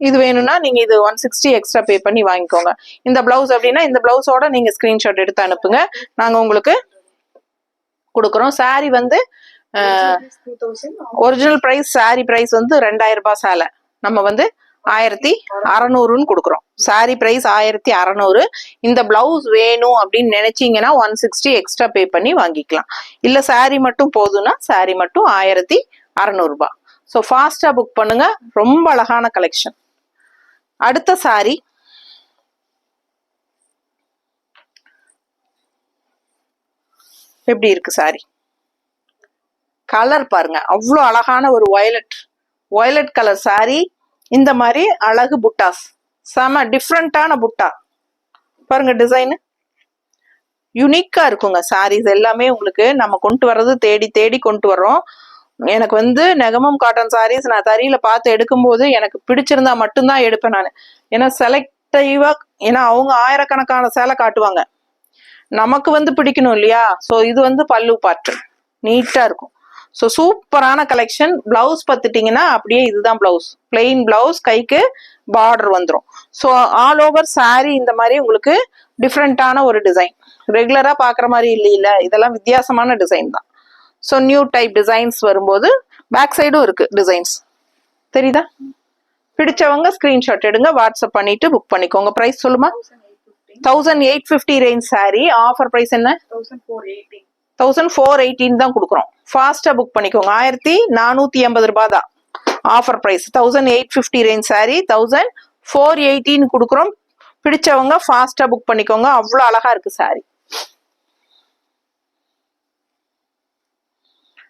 இது வேணும்னா நீங்க இது 160 எக்ஸ்ட்ரா பே பண்ணி வாங்கிக்கோங்க. இந்த பிளவுஸ் அப்படின்னா இந்த பிளவுஸோட நீங்க ஸ்கிரீன்ஷாட் எடுத்து அனுப்புங்க. நாங்க உங்களுக்கு கொடுக்குறோம். சாரி வந்து ஒரிஜினல் பிரைஸ், சாரி பிரைஸ் வந்து 2000 ரூபாய் சேலை நம்ம வந்து 1600 கொடுக்குறோம். சாரி பிரைஸ் 1600. இந்த பிளவுஸ் வேணும் அப்படின்னு நினைச்சீங்கன்னா 160 எக்ஸ்ட்ரா பே பண்ணி வாங்கிக்கலாம். இல்ல சாரி மட்டும் போதும்னா சாரி மட்டும் 1600 ரூபாய். ஸோ ஃபாஸ்டா புக் பண்ணுங்க. ரொம்ப அழகான கலெக்ஷன். அடுத்த சாரி எப்படி இருக்கு சாரி? கலர் பாருங்க, அவ்வளோ அழகான ஒரு வயலட் கலர் சாரி. இந்த மாதிரி அழகு புட்டாஸ், செம டிஃப்ரெண்டான புட்டா பாருங்க. டிசைன் யூனிக்கா இருக்குங்க. சாரீஸ் எல்லாமே உங்களுக்கு நம்ம கொண்டு வர்றது தேடி தேடி கொண்டு வர்றோம். எனக்கு வந்து நெகமம் காட்டன் சாரீஸ் நான் தறியில பார்த்து எடுக்கும்போது எனக்கு பிடிச்சிருந்தா மட்டும்தான் எடுப்பேன் நான். ஏன்னா செலக்டிவா, ஏன்னா அவங்க ஆயிரக்கணக்கான சேலை காட்டுவாங்க, நமக்கு வந்து பிடிக்கணும் இல்லையா? ஸோ இது வந்து பல்லு பாட்டு நீட்டா இருக்கும். ஸோ சூப்பரான கலெக்ஷன். பிளவுஸ் பார்த்துட்டீங்கன்னா அப்படியே இதுதான் பிளவுஸ். பிளெயின் பிளவுஸ், கைக்கு பார்டர் வந்துடும். ஸோ ஆல் ஓவர் சாரி இந்த மாதிரி உங்களுக்கு டிஃப்ரெண்டான ஒரு டிசைன். ரெகுலரா பாக்குற மாதிரி இல்ல, இதெல்லாம் வித்தியாசமான டிசைன் தான். ஸோ நியூ டைப் டிசைன்ஸ் வரும்போது பேக் சைடும் இருக்கு டிசைன்ஸ். தெரியுதா? பிடிச்சவங்க ஸ்கிரீன்ஷாட் எடுங்க, வாட்ஸ்அப் பண்ணிட்டு புக் பண்ணிக்கோங்க. பிரைஸ் சொல்லுமா? 1850 ரேஞ்ச் சாரி. ஆஃபர் பிரைஸ் என்ன? 1418 தான் கொடுக்குறோம். ஃபாஸ்டா புக் பண்ணிக்கோங்க. 1480 ரூபாய் தான் ஆஃபர் பிரைஸ். 1850 ரேஞ்ச் சாரி 1418 கொடுக்குறோம். பிடிச்சவங்க ஃபாஸ்டா புக் பண்ணிக்கோங்க. அவ்வளோ அழகா இருக்கு சாரி.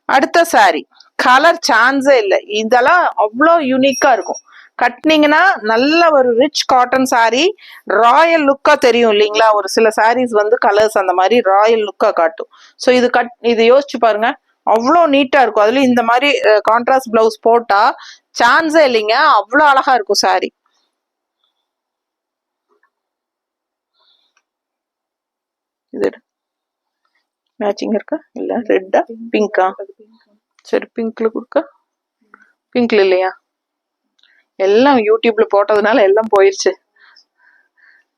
அடுத்த சாரி கலர் சான்ஸே இல்லை, இதெல்லாம் அவ்வளோ யூனிக்கா இருக்கும். கட்டினீங்கன்னா நல்ல ஒரு ரிச் காட்டன் சாரி, ராயல் லுக்கா தெரியும் இல்லைங்களா. ஒரு சில சாரீஸ் வந்து கலர்ஸ் அந்த மாதிரி ராயல் லுக்கா காட்டும். ஸோ இது யோசிச்சு பாருங்க, அவ்வளோ நீட்டா இருக்கும். அதுல இந்த மாதிரி கான்ட்ராஸ்ட் பிளவுஸ் போட்டா சான்ஸே இல்லைங்க, அவ்வளோ அழகா இருக்கும் சாரி. இது மேட்சிங் இருக்கா இல்ல ரெட்டா பிங்கா? சரி பிங்க்ல கொடுக்க, பிங்க்ல இல்லையா, எல்லாம் யூடியூப்ல போட்டதுனால எல்லாம் போயிருச்சு.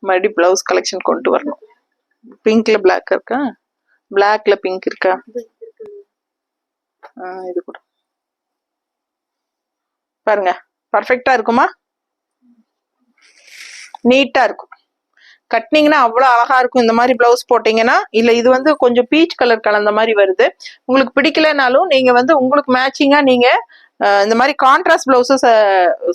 மறுபடியும் பிளவுஸ் கலெக்ஷன் கொண்டு வரணும். பிங்க்ல பிளாக் இருக்கா, பிளாக்ல பிங்க் இருக்கா? இது கூட பாருங்க, பர்ஃபெக்டா இருக்குமா, நீட்டா இருக்கும். கட்டினீங்கன்னா அவ்வளவு அழகா இருக்கும். இந்த மாதிரி பிளவுஸ் போட்டீங்கன்னா, இல்ல இது வந்து கொஞ்சம் பீச் கலர் கலந்த மாதிரி வருது, உங்களுக்கு பிடிக்கலனாலும் நீங்க வந்து உங்களுக்கு மேட்சிங்கா நீங்க இந்த மாதிரி கான்ட்ராஸ்ட் பிளவுஸஸ்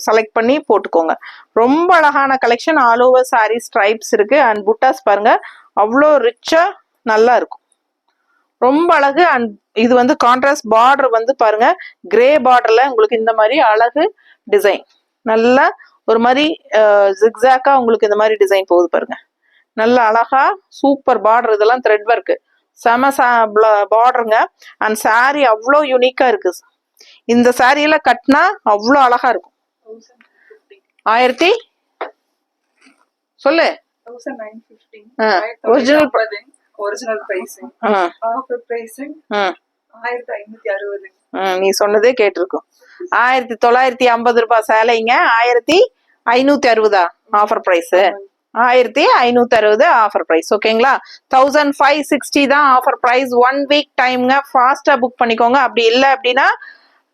செலக்ட் பண்ணி போட்டுக்கோங்க. ரொம்ப அழகான collection, all over sorry stripes இருக்கு. அண்ட் புட்டாஸ் பாருங்க, அவ்வளோ ரிச்சா நல்லா இருக்கும், ரொம்ப அழகு. அண்ட் இது வந்து கான்ட்ராஸ்ட் பார்டர் வந்து பாருங்க, கிரே பார்டர்ல உங்களுக்கு இந்த மாதிரி அழகு டிசைன், நல்லா ஒரு மாதிரி ஜிக்ஸாக்கா உங்களுக்கு இந்த மாதிரி டிசைன் போகுது பாருங்க, நல்ல அழகா சூப்பர் பார்டர். இதெல்லாம் த்ரெட் ஒர்க், செம பார்டருங்க. அண்ட் சாரி அவ்வளோ யூனிக்கா இருக்கு. இந்த சாரியில கட்டினா அவ்வளோ அழகா இருக்கும். 1000 சொல்லு, ஒரிஜினல் பிரைசிங், ஆஃபர் பிரைசிங் 1560. நீ சொன்னதே கேட்டிருக்கும். 1950 ரூபாய் சேலைங்க, 1560 ஆஃபர் பிரைஸ், 1560 ஆஃபர் பிரைஸ். ஓகேங்களா, 1560 தான் ஆஃபர் பிரைஸ். 1 வீக் டைம்ங்க, ஃபாஸ்டா புக் பண்ணிக்கோங்க. அப்படி இல்லை அப்படின்னா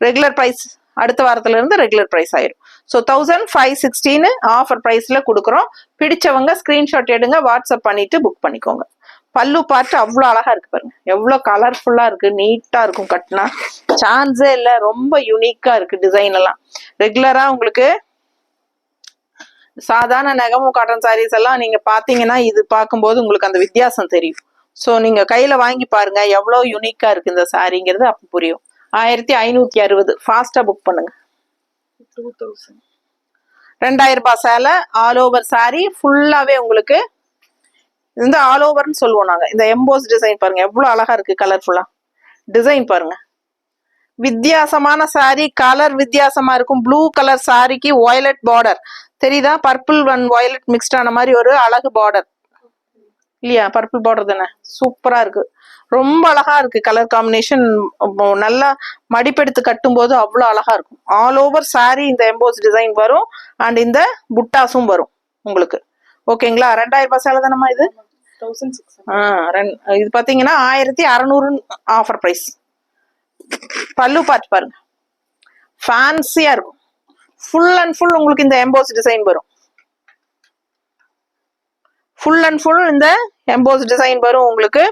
ரெகுலர் பிரைஸ் அடுத்த வாரத்துல இருந்து ரெகுலர் பிரைஸ் ஆயிரும். ஸோ 1560 ஆஃபர் பிரைஸ்ல கொடுக்குறோம். பிடிச்சவங்க ஸ்கிரீன்ஷாட் எடுங்க, வாட்ஸ்அப் பண்ணிட்டு புக் பண்ணிக்கோங்க. பல்லு பார்த்து அவ்வளோ அழகா இருக்கு பாருங்க, எவ்வளோ கலர்ஃபுல்லா இருக்கு, நீட்டா இருக்கும். கட்டினா சான்ஸே இல்லை, ரொம்ப யூனிக்கா இருக்கு டிசைன் எல்லாம். ரெகுலரா உங்களுக்கு சாதாரண நெகமோ காட்டன் சாரீஸ் எல்லாம் நீங்க பாத்தீங்கன்னா இது பார்க்கும்போது உங்களுக்கு அந்த வித்தியாசம் தெரியும். ஸோ நீங்க கையில வாங்கி பாருங்க, எவ்வளோ யூனிக்கா இருக்கு இந்த சாரிங்கிறது அப்ப புரியும். 1560 ஃபாஸ்டா புக் பண்ணுங்க. 2000 ரூபாய் சேலை, ஆல் ஓவர் சாரி ஃபுல்லாவே உங்களுக்கு இந்த ஆல் ஓவர்னு சொல்லுவோம் நாங்க. இந்த எம்போஸ் டிசைன் பாருங்க, எவ்வளவு அழகா இருக்கு, கலர்ஃபுல்லா டிசைன் பாருங்க. வித்தியாசமான சாரி, கலர் வித்தியாசமா இருக்கும். ப்ளூ கலர் சாரிக்கு வயலட் பார்டர் தெரியுதா, பர்பிள் அண்ட் வயலட் மிக்ஸ்ட் ஆன மாதிரி ஒரு அழகு பார்டர் இல்லையா, பர்பிள் பார்டர் தானே, சூப்பரா இருக்கு, ரொம்ப அழகா இருக்கு கலர் காம்பினேஷன். நல்லா மடிப்பெடுத்து கட்டும் போது அவ்வளவு அழகா இருக்கும். ஆல் ஓவர் சாரி இந்த எம்போஸ் டிசைன் வரும். அண்ட் இந்த புட்டாஸும் வரும் உங்களுக்கு. ஓகேங்களா, 2000 ரூபாய் சேலை தானம்மா இது. இது பாத்தீங்கன்னா 1600 ஆஃபர் பிரைஸ். பல்லு பார்த்து பாருங்க, ஃபேன்சியா இருக்கும். ஃபுல் அண்ட் ஃபுல் உங்களுக்கு இந்த எம்போஸ் டிசைன் வரும். ஃபுல் அண்ட் ஃபுல் இந்த எம்போஸ் டிசைன் வரும் உங்களுக்கு.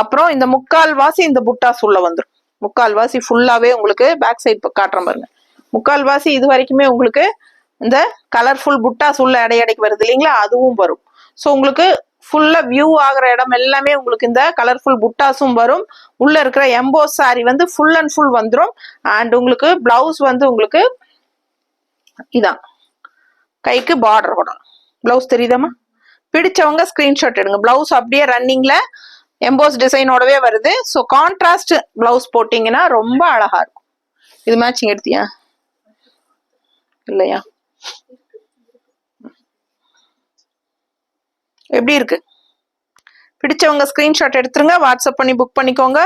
அப்புறம் இந்த முக்கால் வாசி இந்த புட்டாஸ் உள்ள வந்துடும். முக்கால் வாசி ஃபுல்லாவே உங்களுக்கு பேக் சைட் காட்டுறேன் பாருங்க. முக்கால் வாசி இது வரைக்குமே உங்களுக்கு இந்த கலர்ஃபுல் புட்டாஸ் உள்ள இடைக்கு வருது இல்லைங்களா, அதுவும் வரும். ஸோ உங்களுக்கு ஃபுல்லா வியூ ஆகிற இடம் எல்லாமே உங்களுக்கு இந்த கலர்ஃபுல் புட்டாஸும் வரும். உள்ள இருக்கிற எம்போஸ் சாரி வந்து ஃபுல் அண்ட் ஃபுல் வந்துடும். அண்ட் உங்களுக்கு பிளவுஸ் வந்து உங்களுக்கு இதான் கைக்கு பார்டர் போடும். பிளவுஸ் தெரியுதாமா, பிடிச்சவங்க ஸ்கிரீன்ஷாட் எடுங்க. பிளவுஸ் அப்படியே ரன்னிங்ல எம்போஸ் டிசைனோடவே வருது. ஸோ கான்ட்ராஸ்ட் பிளவுஸ் போட்டீங்கன்னா ரொம்ப அழகா இருக்கும். இது மேட்சிங் எடுத்தியா இல்லையா, எப்படி இருக்கு? பிடிச்சவங்க ஸ்கிரீன்ஷாட் எடுத்துருங்க, வாட்ஸ்அப் பண்ணி புக் பண்ணிக்கோங்க.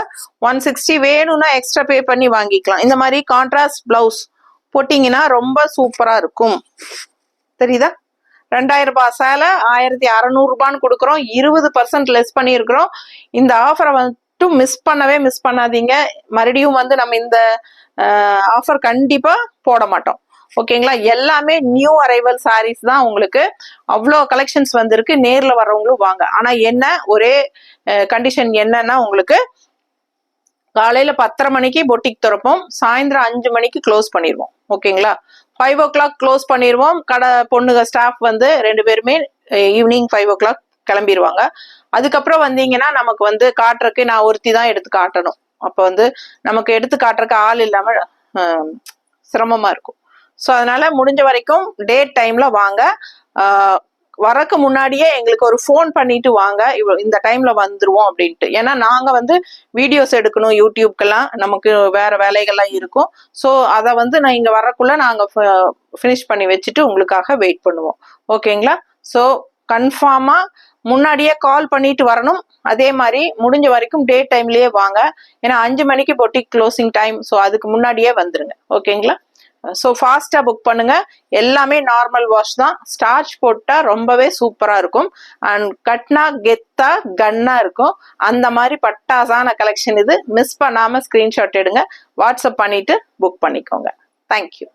160 வேணும்னா எக்ஸ்ட்ரா பே பண்ணி வாங்கிக்கலாம். இந்த மாதிரி கான்ட்ராஸ்ட் பிளவுஸ் போட்டீங்கன்னா ரொம்ப சூப்பரா இருக்கும். தெரியுதா, 2000 ரூபாய் சேலை 1600 ரூபான்னு கொடுக்குறோம். 20% லெஸ் பண்ணியிருக்கிறோம். இந்த ஆஃபரை வந்துட்டு மிஸ் பண்ணாதீங்க. மறுபடியும் வந்து நம்ம இந்த ஆஃபர் கண்டிப்பா போட மாட்டோம். ஓகேங்களா, எல்லாமே நியூ அரைவல் சாரீஸ் தான் உங்களுக்கு. அவ்வளோ கலெக்ஷன்ஸ் வந்திருக்கு, நேர்ல வர்றவங்களும் வாங்க. ஆனா என்ன ஒரே கண்டிஷன் என்னன்னா, உங்களுக்கு காலையில 10:30 மணிக்கு பொட்டிக் திறப்போம், சாயந்தரம் 5 மணிக்கு க்ளோஸ் பண்ணிடுவோம். ஓகேங்களா, 5 o'clock க்ளோஸ் பண்ணிடுவோம். கடை பொண்ணுங்க ஸ்டாஃப் வந்து 2 பேருமே ஈவினிங் 5 o'clock கிளம்பிடுவாங்க. அதுக்கப்புறம் வந்தீங்கன்னா நமக்கு வந்து காட்டுறதுக்கு நான் ஒருத்தி தான் எடுத்து காட்டணும். அப்போ வந்து நமக்கு எடுத்து காட்டுறக்கு ஆள் இல்லாம சிரமமா இருக்கும். ஸோ அதனால முடிஞ்ச வரைக்கும் டேட் டைம்ல வாங்க. வரக்கு முன்னாடியே எங்களுக்கு ஒரு ஃபோன் பண்ணிட்டு வாங்க, இந்த டைம்ல வந்துருவோம் அப்படின்ட்டு. ஏன்னா நாங்க வந்து வீடியோஸ் எடுக்கணும் யூடியூப்க்கெல்லாம், நமக்கு வேற வேலைகள்லாம் இருக்கும். ஸோ அதை வந்து நான் இங்க வரக்குள்ள நாங்க ஃபினிஷ் பண்ணி வச்சுட்டு உங்களுக்காக வெயிட் பண்ணுவோம். ஓகேங்களா? ஸோ கன்ஃபார்மா முன்னாடியே கால் பண்ணிட்டு வரணும். அதே மாதிரி முடிஞ்ச வரைக்கும் டே டைம்லயே வாங்க. ஏன்னா 5 மணிக்கு பொட்டிக் க்ளோசிங் டைம். ஸோ அதுக்கு முன்னாடியே வந்துருங்க. ஓகேங்களா? ஸோ ஃபாஸ்டா புக் பண்ணுங்க. எல்லாமே நார்மல் வாஷ் தான். ஸ்டார்ச் போட்டா ரொம்பவே சூப்பரா இருக்கும். அண்ட் கட்னா கெத்தா கன்னா இருக்கும். அந்த மாதிரி பட்டாசான கலெக்ஷன் இது. மிஸ் பண்ணாம ஸ்கிரீன்ஷாட் எடுங்க, வாட்ஸ்அப் பண்ணிட்டு புக் பண்ணிக்கோங்க. தேங்க்யூ.